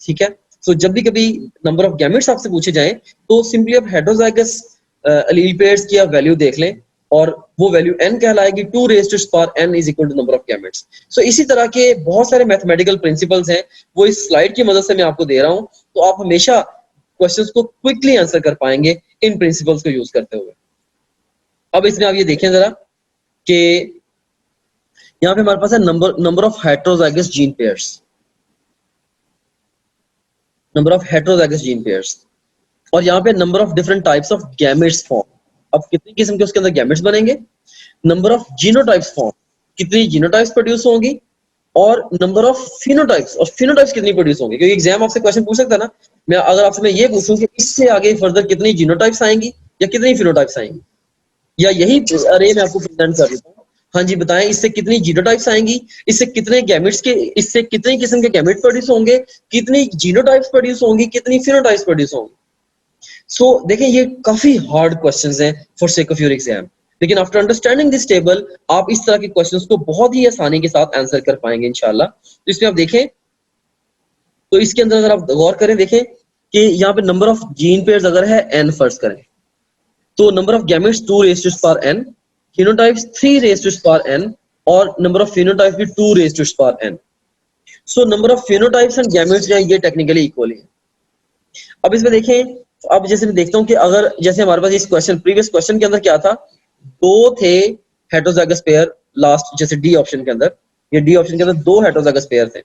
ठीक है? सो जब भी कभी नंबर ऑफ गैमेट्स आपसे पूछे जाएं तो सिंपली आप हेट्रोजाइगस एलील पेयर्स की आप वैल्यू देख लें, और वो वैल्यू n कहलाएगी 2 raise to power n is equal to number of gametes. So इसी तरह के बहुत सारे मैथमेटिकल प्रिंसिपल्स हैं, वो इस स्लाइड की मदद से मैं आपको दे रहा हूं, तो आप हमेशा क्वेश्चंस को क्विकली आंसर कर पाएंगे इन प्रिंसिपल्स को यूज करते हुए। अब इसमें आप ये देखें जरा कि यहाँ पे हमारे पास है number of heterozygous gene pairs, number of heterozygous gene pairs, और यहाँ पे number of different types of gametes form. अब कितनी किस्म के उसके अंदर गैमेट्स बनेंगे? नंबर ऑफ जीनोटाइप्स फॉर्म, कितनी जीनोटाइप्स प्रोड्यूस होंगी, और नंबर ऑफ फिनोटाइप्स, और फिनोटाइप्स कितनी प्रोड्यूस होंगी। क्योंकि एग्जाम आपसे क्वेश्चन पूछ सकता है ना, मैं अगर आपसे मैं ये पूछूं कि इससे आगे फर्दर कितनी जीनोटाइप्स आएंगी या कितनी फिनोटाइप्स आएंगी, या यही अरे मैं आपको प्रेजेंट कर देता हूँ, हाँ जी बताएं इससे कितनी जीनोटाइप्स आएंगी, इससे कितने गैमेट्स के, इससे कितनी किस्म के गैमेट प्रोड्यूस होंगे, कितनी जीनोटाइप्स प्रोड्यूस होंगी, कितनी फिनोटाइप्स प्रोड्यूस होंगी। सो देखें ये काफी हार्ड क्वेश्चंस हैं for sake of your exam, लेकिन आफ्टर अंडरस्टैंडिंग दिस टेबल आप इस तरह के क्वेश्चंस को बहुत ही आसानी के साथ आंसर कर पाएंगे इंशाल्लाह। तो इसमें आप देखें तो इसके अंदर अगर आप गौर करें, देखें कि यहाँ पे नंबर ऑफ जीन पेयर्स अगर है n फर्स्ट करें, तो number of gametes 2 raise to power n, phenotypes 3 raise to power n, और नंबर ऑफ फिनोटाइप्स भी 2 raise to power n। So number of phenotypes and gametes जो है ये technically equal है। अब इसमें देखें, अब जैसे मैं देखता हूँ कि अगर जैसे हमारे पास इस क्वेश्चन, प्रीवियस क्वेश्चन के अंदर क्या था, दो थे हेटेरोजाइगस पेयर लास्ट, जैसे डी ऑप्शन के अंदर, ये डी ऑप्शन के अंदर दो हेटेरोजाइगस पेयर थे।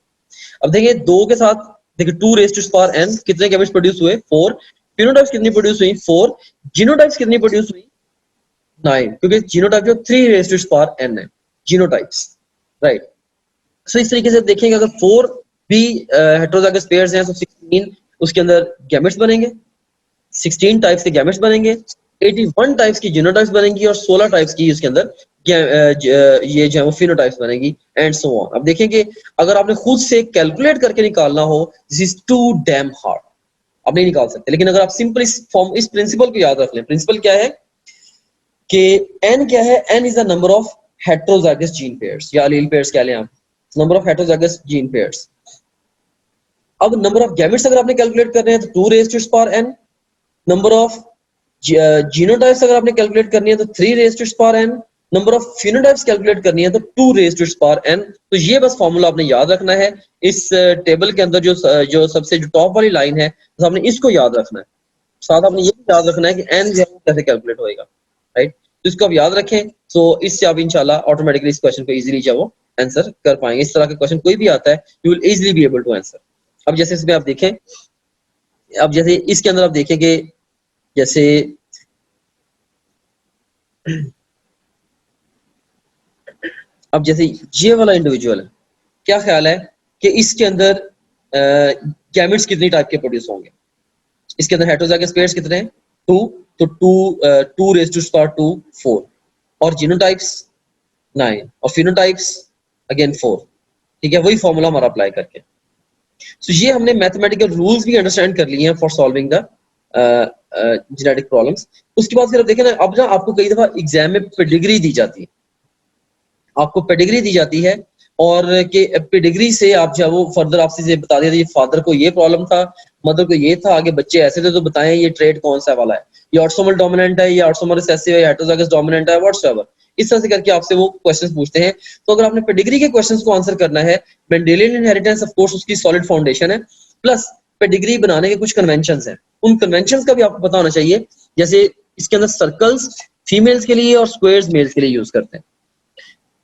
अब देखिए दो के साथ देखिए 2 रेज़ टू पावर n कितने गैमेट्स प्रोड्यूस हुए, 4। फिनोटाइप्स कितनी प्रोड्यूस हुई, 4। जीनोटाइप्स कितनी प्रोड्यूस हुई, 9, क्योंकि जीनोटाइप जो 3 रेज़ टू पावर n है जीनोटाइप्स, राइट। सो इस तरीके से देखेंगे अगर 4 भी हेटेरोजाइगस पेयर्स हैं तो 16 उसके अंदर गैमेट्स बनेंगे, 16 टाइप्स के गैमेट्स बनेंगे, 81 टाइप्स की जीनोटाइप्स बनेंगी, और 16 टाइप्स की इसके अंदर ये जो है वो फिनोटाइप्स बनेगी, एंड सो ऑन। अब देखेंगे अगर आपने खुद से कैलकुलेट करके निकालना हो, this is too damn hard, आप नहीं निकाल सकते। लेकिन अगर आप सिंपल इस प्रिंसिपल को याद रख लें, प्रिंसिपल क्या है कि n क्या है, n is the number of heterozygous gene pairs या एलील पेयर्स कह लें आप, number of heterozygous gene pairs. अब नंबर ऑफ गैमेट्स अगर आपने कैलकुलेट करने हैं तो 2 raise to power n, number of genotypes अगर आपने कैलकुलेट करनी है तो 3 raise to power n, number of phenotypes calculate करनी है तो 2 रेज़ टू पावर n। तो ये बस फॉर्मूला आपने याद रखना है। इस टेबल के अंदर जो सबसे जो टॉप वाली लाइन है, तो आपने इसको याद रखना है, साथ आपने ये भी याद रखना है कि n जो है वो कैसे कैलकुलेट होएगा, राइट। तो इसको आप याद रखें, तो इससे आप इंशाल्लाह ऑटोमेटिकली इस क्वेश्चन को इजीली जो वो आंसर कर पाएंगे। इस तरह का क्वेश्चन कोई भी आता है, you will easily be able to answer. अब जैसे इसमें आप देखें, अब जैसे इसके अंदर आप देखेंगे, जैसे अब जैसे ये वाला इंडिविजुअल है, क्या ख्याल है कि इसके अंदर गैमेट्स कितनी टाइप के प्रोड्यूस होंगे? इसके अंदर हेटेरोजाइगस पेयर्स कितने हैं, 2, तो 2 रेज़ टू पावर 2 4, और जीनोटाइप्स 9, और फिनोटाइप्स अगेन 4, ठीक है, वही फॉर्मूला हमारा अप्लाई करके। सो ये हमने मैथमेटिकल रूल्स भी अंडरस्टैंड कर लिए हैं for solving the genetic problems. उसके बाद फिर अब देखें ना, अब ना आपको कई दफा एग्जाम में पेडिग्री दी जाती है, आपको पेडिग्री दी जाती है, और कि पेडिग्री से आप जो वो फर्दर आपसे बता दिया, फादर को ये प्रॉब्लम था, मदर को ये था, आगे बच्चे ऐसे थे, तो बताएं ये ट्रेड कौन सा वाला है, ये ऑटोसोमल डोमिनेंट है, ये ऑटोसोमल रिसेसिव है, हेटेरोजाइगस डोमिनेंट है, व्हाटसोएवर। इस तरह से करके आपसे वो क्वेश्चंस पूछते हैं। तो अगर आपने पेडिग्री के क्वेश्चंस को आंसर करना है, मेंडेलियन इनहेरिटेंस ऑफ कोर्स उसकी सॉलिड फाउंडेशन है, प्लस पेडिग्री बनाने के कुछ कन्वेंशंस हैं, उन कन्वेंशंस का भी आपको पता होना चाहिए। जैसे इसके अंदर सर्कल्स फीमेल्स के लिए और स्क्वायर्स मेल्स के लिए यूज करते हैं।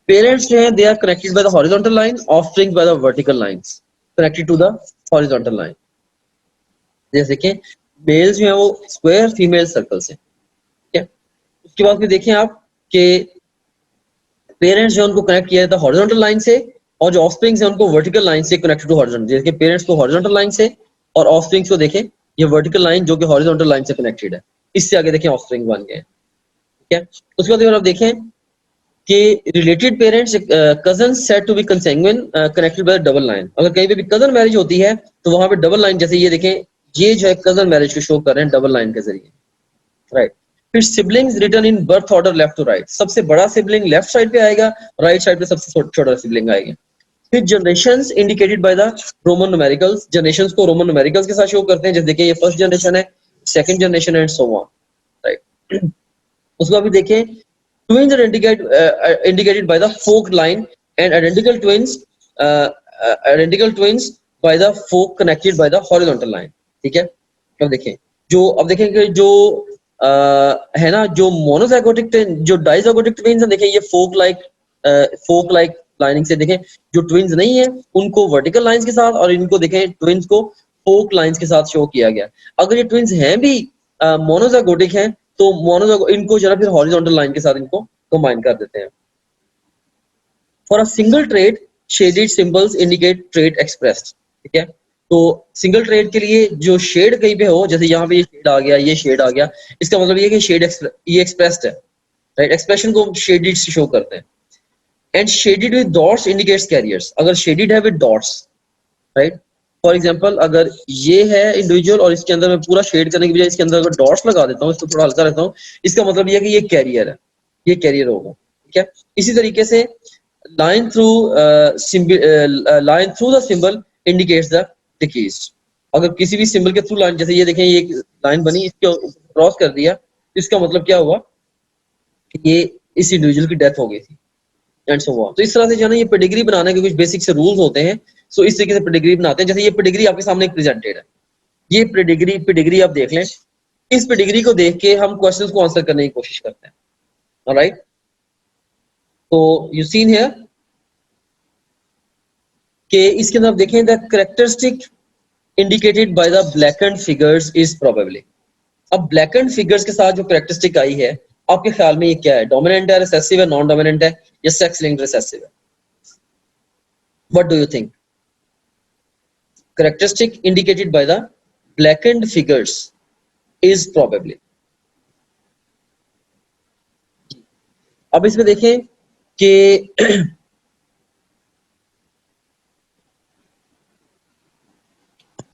पेरेंट्स जो है they are connected by the horizontal line, offsprings by the vertical lines connected to the horizontal line. जैसे कि मेल्स जो है वो स्क्वायर, फीमेल सर्कल से, ठीक है। उसके बाद फिर देखें आप कि पेरेंट्स जो उनको कनेक्ट किया जाता है हॉरिजॉन्टल लाइन से, और जो ऑफस्प्रिंग्स है उनको वर्टिकल लाइन से कनेक्टेड टू हॉरिजॉन्टल। जैसे पेरेंट्स को हॉरिजॉन्टल लाइन से, और ऑफस्प्रिंग्स को देखें ये वर्टिकल लाइन जो कि हॉरिजॉन्टल लाइन से कनेक्टेड है। इससे आगे देखें ऑफस्प्रिंग बन गए, ठीक है। उसके बाद अगर आप देखें कि related parents cousin said to be consanguine connected by double line. अगर कहीं पे भी कजन मैरिज होती है तो वहां पे डबल लाइन, जैसे ये देखें, ये जो है कजन मैरिज को शो कर रहे हैं डबल लाइन के जरिए, राइट। फिर siblings return in birth order left to right, सबसे बड़ा सिबलिंग लेफ्ट साइड पे आएगा, राइट साइड पे सबसे छोटा सिबलिंग आएगा। फिर generations indicated by the Roman numericals, generations को रोमन न्यूमेरिकल्स के साथ शो करते हैं। जैसे देखिए ये फर्स्ट जनरेशन है, second generation and so on, right. उसको अभी देखें, twins are indicated by the forked line, and identical twins by the fork connected by the horizontal line, ठीक है। अब देखें कि जो है ना, जो मोनोजाइगोटिक जो डाइजाइगोटिक ट्विन्स हैं, देखें ये फोक लाइक लाइनिंग से, देखें जो ट्विन्स नहीं है उनको वर्टिकल लाइंस के साथ, और इनको देखें ट्विन्स को फोक लाइंस के साथ शो किया गया। अगर ये ट्विन्स हैं भी मोनोजाइगोटिक हैं तो इनको जरा फिर हॉरिजॉन्टल लाइन के साथ इनको कंबाइन कर देते हैं। For a single trade shaded symbols indicate trade expressed, ठीक है। तो सिंगल ट्रेड के लिए जो शेड कहीं पे हो, जैसे यहाँ पे ये शेड आ गया, ये शेड आ गया, इसका मतलब ये कि शेड ये एक्सप्रेस्ड है, राइट। एक्सप्रेशन को शेडेड से शो करते हैं। And shaded with dots indicates carriers, अगर शेडेड है with dots, right. For example अगर ये है इंडिविजुअल और इसके अंदर मैं पूरा शेड करने की बजाय इसके अंदर अगर डॉट्स लगा देता हूँ, इसको थोड़ा हल्का रहता हूँ, इसका मतलब ये है कि ये कैरियर है, ये कैरियर होगा, ठीक है। इसी तरीके से line through the symbol indicates the decrease. अगर किसी भी सिंबल के थ्रू लाइन, जैसे ये देखें ये एक लाइन बनी, इसको क्रॉस कर दिया, इसका मतलब क्या हुआ कि ये इस इंडिविजुअल की डेथ हो गई थी एंड सो ऑन। तो इस तरह से जो है ना ये पेडिग्री बनाने के कुछ बेसिक से रूल्स होते हैं। सो इस तरीके से पेडिग्री बनाते हैं। जैसे ये पेडिग्री आपके सामने प्रेजेंटेड है, ये पेडिग्री आप देख लें। इस पेडिग्री को देख के हम क्वेश्चंस को आंसर करने की कोशिश करते हैं। ऑलराइट, तो यू सीन हियर कि इसके अंदर आप देखें the characteristic indicated by the blackened figures is probably. अब ब्लैकेंड फिगर्स के साथ जो कैरेक्टरिस्टिक आई है, आपके ख्याल में ये क्या है? डोमिनेंट है, रिसेसिव है, नॉन डोमिनेंट है, या सेक्स लिंक्ड रिसेसिव है? What do you think? Characteristic indicated by the blackened figures is probably। अब इसमें देखें कि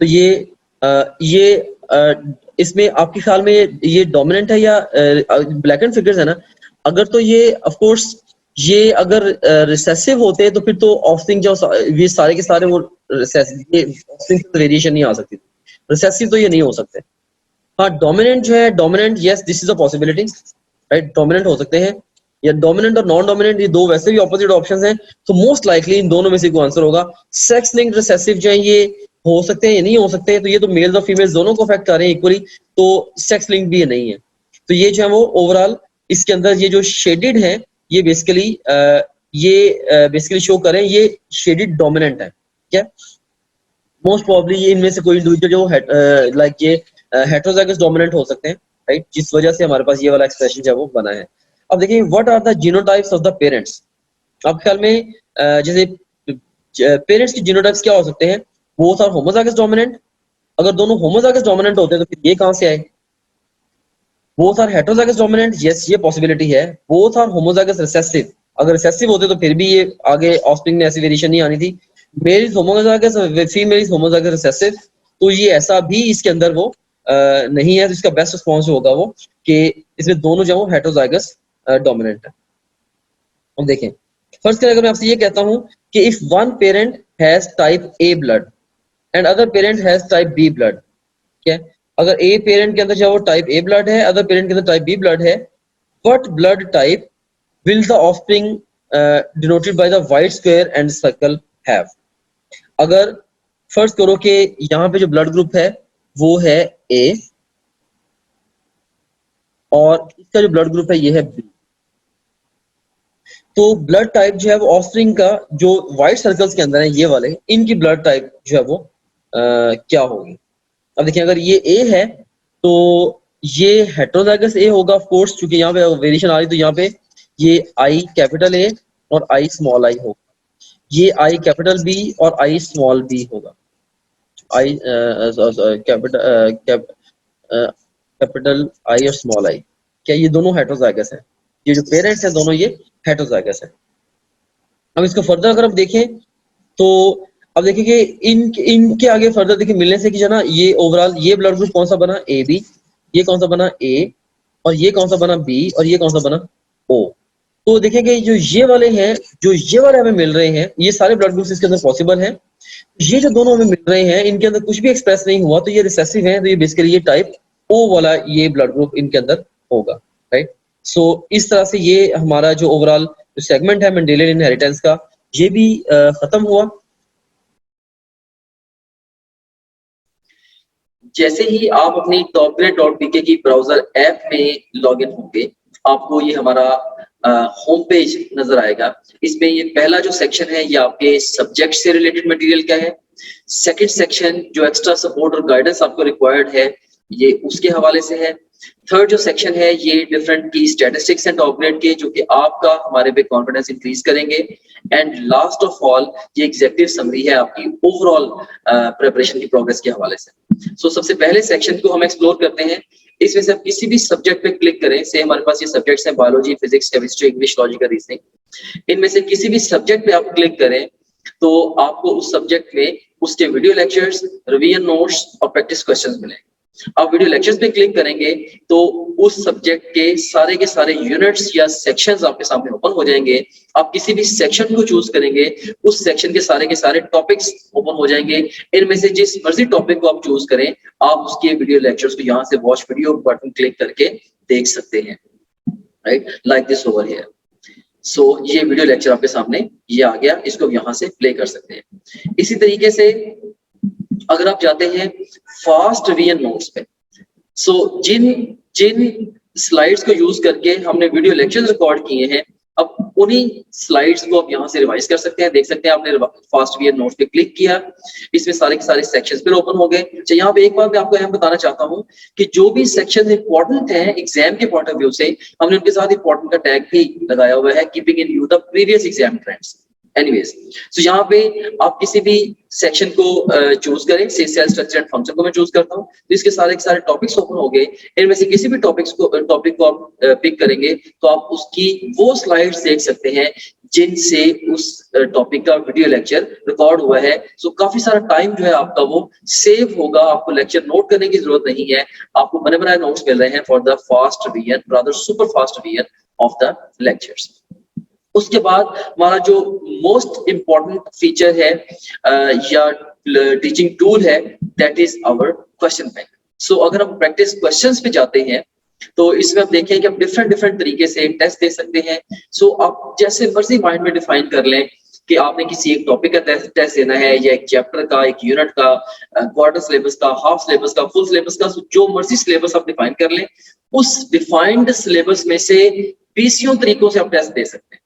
तो इसमें आपके ख्याल में ये डोमिनेंट है या ब्लैकेंड फिगर्स है ना? अगर तो ये ऑफ कोर्स ये अगर रिसेसिव होते हैं तो फिर तो ऑफस्प्रिंग जो ये सारे के सारे वो वेरिएशन नहीं आ सकती। रिसेसिव तो ये नहीं हो सकते। हाँ, डोमिनेंट जो है, dominant yes this is a possibility, right, dominant हो सकते हैं, या डोमिनेंट और नॉन डोमिनेंट ये दो वैसे भी ऑपोजिट ऑप्शंस हैं। तो मोस्ट लाइकली इन दोनों में से कोई आंसर होगा। सेक्स लिंक्ड रिसेसिव जो है ये हो सकते हैं या नहीं हो सकते हैं, तो ये तो मेल्स और फीमेल्स दोनों को अफेक्ट कर रहे हैं इक्वली, तो सेक्स लिंक भी ये नहीं है। तो ये जो है वो ओवरऑल इसके अंदर ये जो शेडेड है ये बेसिकली शो करें ये शेडेड डोमिनेंट है। क्या मोस्ट प्रॉब्ली ये इनमें से कोई इंडिविजुअल जो लाइक ये हेटेरोजाइगस डोमिनेंट हो सकते हैं, राइट, जिस वजह से हमारे पास ये वाला एक्सप्रेशन जो है वो बना है। अब देखिए what are the genotypes of the parents. आपके ख्याल में जैसे पेरेंट्स की जीनोटाइप्स क्या हो सकते हैं? Both are homozygous dominant. अगर दोनों होमोजाइगस डोमिनेंट होते हैं तो फिर ये कहां से आए? Both are heterozygous dominant, yes ये पॉसिबिलिटी है। बोथ आर होमोजाइगस रिसेसिव, अगर रिसेसिव होते तो फिर भी ये आगे ऑफस्प्रिंग में ऐसी वेरिएशन नहीं आनी थी। Male is homozygous, female is homozygous recessive, तो ये ऐसा भी इसके अंदर वो नहीं है। तो इसका बेस्ट रिस्पॉन्स होगा वो कि इसमें दोनों जो हेटेरोजाइगस डोमिनेंट है। अब देखें फर्स्ट करें, अगर मैं आपसे ये कहता हूं कि if one parent has type A blood and other parent has type B blood, क्या अगर ए पेरेंट के अंदर जो वो टाइप ए ब्लड है, अदर पेरेंट के अंदर टाइप बी ब्लड है, what blood type will the offspring denoted by the white square and circle have? अगर फर्स्ट करो कि यहाँ पे जो ब्लड ग्रुप है वो है ए और इसका जो ब्लड ग्रुप है ये है बी, तो ब्लड टाइप जो है वो ऑफस्प्रिंग का जो व्हाइट सर्कल्स के अंदर है ये वाले, इनकी ब्लड टाइप जो है वो क्या होगी? अब देखिए अगर ये ए है तो ये हेटेरोजाइगस ए होगा ऑफ कोर्स, क्योंकि यहाँ पे वेरिएशन आ रही, तो यहाँ पे ये आई कैपिटल ए और आई स्मॉल आई होगा, ये आई कैपिटल बी और आई स्मॉल बी होगा। आई कैपिटल आई और स्मॉल आई, क्या ये दोनों हेटेरोजाइगस हैं? ये जो पेरेंट्स हैं दोनों ये हेटेरोजाइगस है। अब इसको फर्दर अगर आप देखें तो अब देखिए कि इनके आगे फर्दर देखिए मिलने से कि जो ना ये ओवरऑल ये ब्लड ग्रुप कौन सा बना? ए बी, ये कौन सा बना? ए, और ये कौन सा बना? बी, और ये कौन सा बना? ओ। तो देखिए कि जो ये वाले हैं, जो ये वाले हमें मिल रहे हैं, ये सारे ब्लड ग्रुप्स इसके अंदर पॉसिबल हैं। ये जो दोनों हमें मिल रहे हैं इनके अंदर कुछ भी एक्सप्रेस नहीं हुआ, तो ये रिसेसिव है, तो ये बेसिकली ये टाइप ओ वाला ये ब्लड ग्रुप इनके अंदर होगा, राइट। सो इस तरह से ये हमारा जो ओवरऑल सेगमेंट है मेंडेलियन इनहेरिटेंस का ये भी खत्म हुआ। जैसे ही आप अपनी topgrade.pk की ब्राउजर ऐप में लॉगिन होंगे, आपको ये हमारा होम पेज नजर आएगा। इसमें ये पहला जो सेक्शन है ये आपके सब्जेक्ट से रिलेटेड मटेरियल क्या है। सेकंड सेक्शन जो एक्स्ट्रा सपोर्ट और गाइडेंस आपको रिक्वायर्ड है ये उसके हवाले से है। थर्ड जो सेक्शन है ये डिफरेंट की स्टैटिस्टिक्स एंड टॉपग्रेड के, जो कि आपका हमारे पे कॉन्फिडेंस इंक्रीज करेंगे। एंड लास्ट ऑफ ऑल ये एग्जेक्टिव समरी है आपकी ओवरऑल प्रिपरेशन की प्रोग्रेस के हवाले से। सो सबसे पहले सेक्शन को हम एक्सप्लोर करते हैं। इसमें से आप किसी भी सब्जेक्ट पे क्लिक करें, से हमारे पास ये सब्जेक्ट्स हैं biology, physics, chemistry, English, logic, reasoning. इनमें से किसी भी सब्जेक्ट पे आप क्लिक करें तो आपको उस सब्जेक्ट में उसके वीडियो लेक्चर्स, रिवीजन नोट्स और प्रैक्टिस क्वेश्चंस मिलेंगे। आप वीडियो लेक्चर्स पे क्लिक करेंगे तो उस सब्जेक्ट के सारे यूनिट्स या सेक्शंस आपके सामने ओपन हो जाएंगे। आप किसी भी सेक्शन को चूज करेंगे, उस सेक्शन के सारे टॉपिक्स ओपन हो जाएंगे। इनमें से जिस मर्जी टॉपिक को आप चूज करें, आप उसके वीडियो लेक्चर्स को यहाँ से वॉच वीडियो बटन क्लिक करके देख सकते हैं, right, like this over here. So ये वीडियो लेक्चर आपके सामने ये आ गया, इसको यहाँ से प्ले कर सकते हैं। इसी तरीके से अगर आप जाते हैं फास्ट रिवीजन नोट्स पे, सो जिन स्लाइड्स को यूज करके हमने वीडियो लेक्चर्स रिकॉर्ड किए हैं, अब उन्हीं स्लाइड्स को आप यहाँ से रिवाइज कर सकते हैं। देख सकते हैं आपने फास्ट रिवीजन नोट्स पे क्लिक किया, इसमें सारे के सारे सेक्शंस फिर ओपन हो गए। अच्छा, यहाँ पे एक बात मैं आपको यहाँ बताना चाहता हूँ कि जो भी सेक्शन इंपॉर्टेंट है एग्जाम के पॉइंट ऑफ व्यू से, हमने उनके साथ इंपॉर्टेंट का टैग भी लगाया हुआ है, keeping in view the previous exam trends. Anyways, so यहाँ पे आप किसी भी सेक्शन को चूज करें, से सेल स्ट्रक्चर एंड फंक्शन को मैं चूज करता हूँ, तो इसके सारे के सारे टॉपिक्स ओपन हो गए। इनमें से किसी भी टॉपिक को आप पिक करेंगे तो आप उसकी वो स्लाइड्स देख सकते हैं जिनसे उस टॉपिक का वीडियो लेक्चर रिकॉर्ड हुआ है। सो काफी सारा टाइम जो है आपका वो सेव होगा, आपको लेक्चर नोट करने की जरूरत नहीं है, आपको बने बनाए नोट्स मिल रहे हैं for the fast revision, rather super fast revision of the lectures. उसके बाद हमारा जो मोस्ट इम्पॉर्टेंट फीचर है या टीचिंग टूल है, that is our question bank. So अगर हम प्रैक्टिस क्वेश्चंस पे जाते हैं तो इसमें आप देखें कि आप डिफरेंट तरीके से टेस्ट दे सकते हैं। सो आप जैसे मर्जी माइंड में डिफाइन कर लें कि आपने किसी एक टॉपिक का टेस्ट देना है, या एक चैप्टर का, एक यूनिट का, क्वार्टर सिलेबस का, हाफ सिलेबस का, फुल सिलेबस का, जो मर्जी सिलेबस आप डिफाइन कर लें, उस डिफाइंड सिलेबस में से 20 तरीकों से आप टेस्ट दे सकते हैं।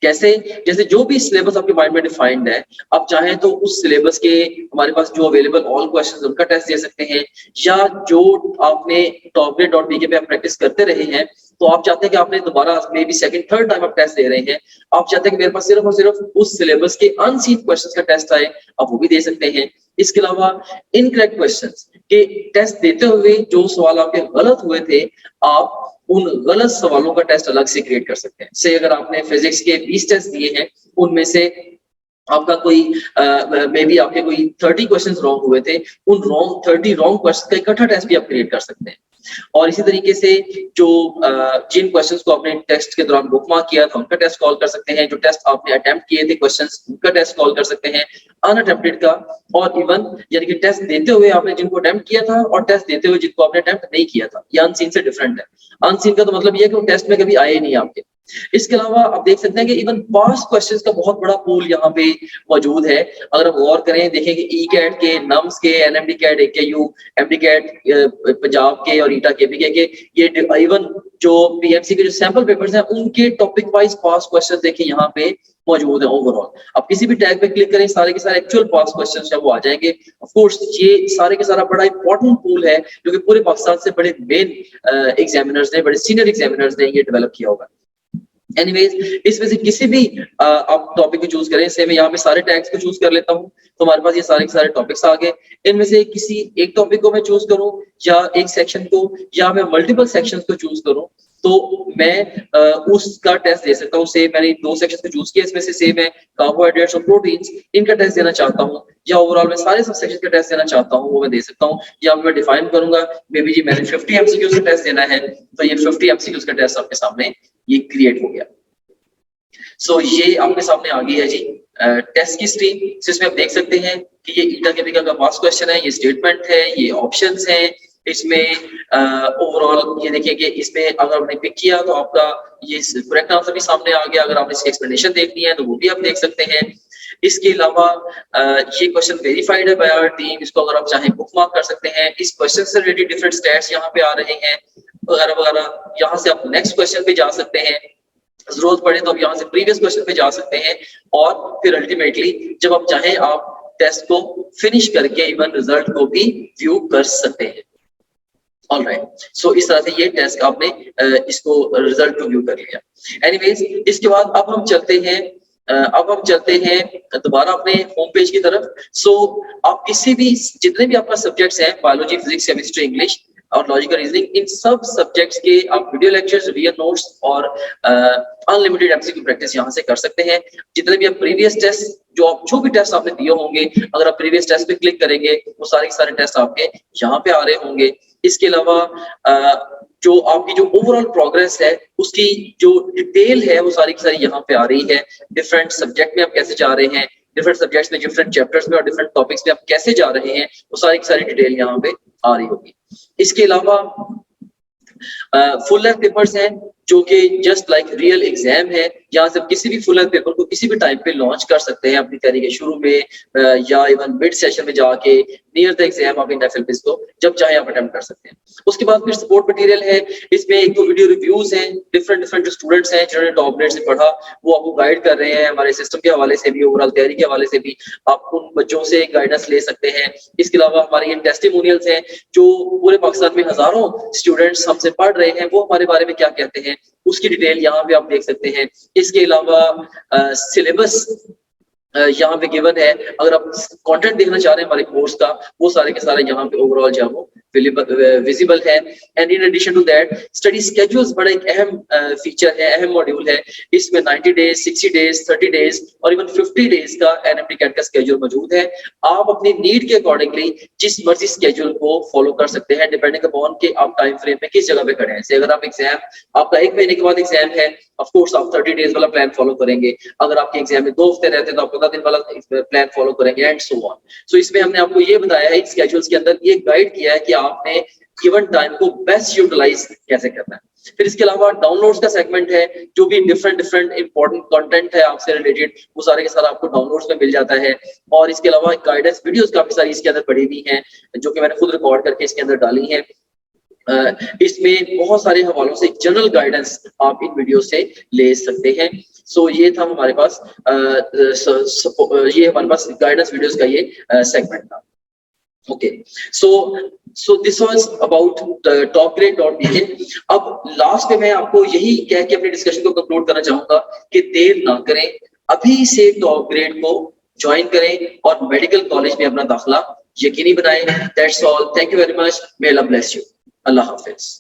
कैसे? जैसे जो भी सिलेबस आपके माइंड में डिफाइंड है, आप चाहें तो उस सिलेबस के हमारे पास जो अवेलेबल ऑल क्वेश्चंस उनका टेस्ट दे सकते हैं, या जो आपने टॉपरेट.pk पे आप प्रैक्टिस करते रहे हैं, तो आप चाहते हैं कि आपने दोबारा may be second third time आप टेस्ट दे रहे हैं, आप चाहते हैं कि मेरे पास सिर्फ और सिर्फ उस सिलेबस के अनसीन क्वेश्चंस का टेस्ट आए, आप वो भी दे सकते हैं। इसके अलावा इनकरेक्ट क्वेश्चंस के टेस्ट देते हुए जो सवाल आपके गलत हुए थे, आप उन गलत सवालों का टेस्ट अलग से क्रिएट कर सकते हैं। से अगर आपने फिजिक्स के 20 टेस्ट दिए हैं, उनमें से आपका कोई मे बी आपके कोई 30 क्वेश्चंस रॉन्ग हुए थे, उन 30 रॉन्ग क्वेश्चन का इकट्ठा टेस्ट भी आप क्रिएट कर सकते हैं। और इसी तरीके से जो जिन क्वेश्चंस को आपने टेस्ट के दौरान बुकमार्क किया था उनका टेस्ट कॉल कर सकते हैं, जो टेस्ट आपने अटेम्प्ट किए थे क्वेश्चंस उनका टेस्ट कॉल कर सकते हैं, अनअटेम्प्टेड का, और इवन यानी कि टेस्ट देते हुए आपने जिनको अटेम्प्ट किया था और टेस्ट देते हुए जिनको आपने अटेम्प्ट नहीं किया था, ये अनसीन से डिफरेंट है। अनसीन का तो मतलब ये है कि वो टेस्ट में कभी आए ही नहीं आपके। इसके अलावा आप देख सकते हैं कि इवन पास्ट क्वेश्चंस का बहुत बड़ा पूल यहाँ पे मौजूद है। अगर हम गौर करें, देखें कि ई कैट के, नम्स के, NMDCAT, AKU, MDCAT Punjab के और ईटा केपीके के, ये इवन जो पीएमसी के जो सैंपल पेपर्स हैं उनके टॉपिक वाइज पास्ट क्वेश्चन देखें यहाँ पे मौजूद है। ओवरऑल आप किसी भी टैग पे क्लिक करें, सारे के सारे एक्चुअल पास्ट क्वेश्चंस हैं वो आ जाएंगे। ऑफ कोर्स ये सारे के सारा बड़ा इंपॉर्टेंट पूल है जो कि पूरे पाकिस्तान से बड़े मेन एग्जामिनर्स ने, बड़े सीनियर एग्जामिनर्स ने ये डेवलप किया होगा। एनीवेज, इसमें से किसी भी आप टॉपिक को चूज करें, से मैं यहाँ पे सारे टैग्स को चूज कर लेता हूँ, तो हमारे पास ये सारे के सारे टॉपिक्स आ गए। इनमें से किसी एक टॉपिक को मैं चूज करूँ या एक सेक्शन को, या मैं मल्टीपल सेक्शंस को चूज करूँ, तो मैं उसका टेस्ट दे सकता हूँ। से मैंने 2 सेक्शंस को चूज किया, इसमें से मैं कार्बोहाइड्रेट्स और प्रोटीन्स इनका टेस्ट देना चाहता हूँ, या ओवरऑल मैं सारे सब सेक्शंस का टेस्ट देना चाहता हूँ, वो मैं दे सकता हूँ। या मैं डिफाइन करूंगा मे बी जी मैंने 50 MCQs का टेस्ट देना है, तो ये 50 MCQs का टेस्ट आपके सामने ये क्रिएट हो गया। सो ये आपके सामने आ गई है जी टेस्ट की स्ट्रीम। जिसमें आप देख सकते हैं कि ये ईटा केपीके का पास्ट क्वेश्चन है, ये स्टेटमेंट है, ये ऑप्शंस हैं। इसमें ओवरऑल ये देखिए कि इसमें अगर आपने पिक किया तो आपका ये करेक्ट आंसर भी सामने आ गया। अगर आपने इसकी एक्सप्लेनेशन देखनी है तो वो भी आप देख सकते हैं। इसके अलावा ये क्वेश्चन वेरीफाइड है बाय आवर टीम, इसको अगर आप चाहें बुकमार्क कर सकते हैं। इस क्वेश्चन से रिलेटेड डिफरेंट स्टैट्स यहाँ पे आ रहे हैं वगैरह वगैरह। यहाँ से आप नेक्स्ट क्वेश्चन पे जा सकते हैं, जरूरत पड़े तो आप यहाँ से प्रीवियस क्वेश्चन पे जा सकते हैं, और फिर अल्टीमेटली जब आप चाहें आप टेस्ट को फिनिश करके इवन रिजल्ट को भी व्यू कर सकते हैं। ऑलराइट, सो इस तरह से ये टेस्ट आपने इसको रिजल्ट को व्यू कर लिया। एनीवेज, इसके बाद अब हम चलते हैं दोबारा अपने होम पेज की तरफ। सो आप किसी भी जितने भी आपका सब्जेक्ट्स हैं, बायोलॉजी, फिजिक्स, केमिस्ट्री, इंग्लिश, और लॉजिकल रीजनिंग, इन सब सब्जेक्ट्स के आप वीडियो लेक्चर्स, रियल नोट्स और अनलिमिटेड एमसीक्यू प्रैक्टिस यहाँ से कर सकते हैं। जितने भी आप प्रीवियस टेस्ट जो भी टेस्ट आपने दिए होंगे, अगर आप प्रीवियस टेस्ट पे क्लिक करेंगे वो सारे के सारे टेस्ट आपके यहाँ पे आ रहे होंगे। इसके अलावा जो आपकी जो ओवरऑल प्रोग्रेस है उसकी जो डिटेल है वो सारी की सारी यहाँ पे आ रही है। डिफरेंट सब्जेक्ट में आप कैसे जा रहे हैं, डिफरेंट सब्जेक्ट्स में, डिफरेंट चैप्टर्स में और डिफरेंट टॉपिक्स में आप कैसे जा रहे हैं, वो सारी की सारी डिटेल यहाँ पे आ रही होगी। इसके अलावा फुल लेंथ पेपर्स हैं जो कि जस्ट लाइक रियल एग्जाम है। यहाँ से किसी भी फुल लेंथ पेपर को किसी भी टाइम पे लॉन्च कर सकते हैं अपनी तैयारी के शुरू में या इवन मिड सेशन में जाके नियर द एग्जाम आप इन एफएलपीस को जब चाहे आप अटेम्प्ट कर सकते हैं। उसके बाद फिर सपोर्ट मटेरियल है, इसमें एक तो वीडियो रिव्यूज हैं, डिफरेंट जो स्टूडेंट्स हैं जिन्होंने टॉप ग्रेड से पढ़ा वो आपको गाइड कर रहे हैं। हमारे सिस्टम के हवाले से भी, ओवरऑल तैयारी के हवाले से भी आप उन बच्चों से गाइडेंस ले सकते हैं। इसके अलावा हमारे ये टेस्टिमोनियल्स हैं जो पूरे पाकिस्तान में हजारों स्टूडेंट्स हमसे पढ़ रहे हैं, वो हमारे बारे में क्या कहते हैं उसकी डिटेल यहाँ पे आप देख सकते हैं। इसके अलावा सिलेबस यहाँ पे गिवन है, अगर आप कंटेंट देखना चाह रहे हैं हमारे कोर्स का वो सारे के सारे यहाँ पे ओवरऑल जो है वो विजिबल है। And in addition to that study schedules बड़ा एक अहम फीचर है, अहम मॉड्यूल है। इसमें 90 डेज, 60 डेज, 30 डेज और इवन 50 डेज का एनएमटी कैट का स्केड्यूल मौजूद है। आप अपनी नीड के अकॉर्डिंगली जिस मर्जी स्केड्यूल को फॉलो कर सकते हैं डिपेंडिंग अपॉन के आप टाइम फ्रेम में किस जगह पे खड़े हैं। जैसे अगर आप एग्जाम आपका 1 महीने के बाद एग्जाम है, ऑफ कोर्स आप 30 डेज वाला प्लान फॉलो करेंगे। अगर आपके एग्जाम में 2 हफ्ते रहते हैं तो आप 15 दिन वाला प्लान फॉलो करेंगे एंड सो ऑन। सो इसमें हमने आपको ये बताया है स्केड्यूल्स के अंदर ये गाइड किया है कि आपने गिवन टाइम को बेस्ट यूटिलाइज कैसे करना है। फिर इसके अलावा डाउनलोड्स का सेगमेंट है, जो भी डिफरेंट इंपॉर्टेंट कंटेंट है आपसे रिलेटेड वो सारे के सारे आपको डाउनलोड्स में मिल जाता है। और इसके अलावा गाइडेंस वीडियोस काफी सारी इसके अंदर पड़ी हुई हैं जो कि मैंने खुद रिकॉर्ड करके इसके अंदर डाली हैं। इसमें बहुत सारे हवालों से जनरल गाइडेंस आप इन वीडियो से ले सकते हैं। सो ये था हमारे पास ये हमारे पास गाइडेंस वीडियोस का ये सेगमेंट था। Okay, so this was about topgrade.bk। अब लास्ट में मैं आपको यही कह के अपने डिस्कशन को कंक्लूड करना चाहूंगा कि देर ना करें, अभी से टॉप ग्रेड को ज्वाइन करें और मेडिकल कॉलेज में अपना दाखिला यकीनी बनाएं। That's all, thank you very much, may Allah bless you, Allah Hafiz.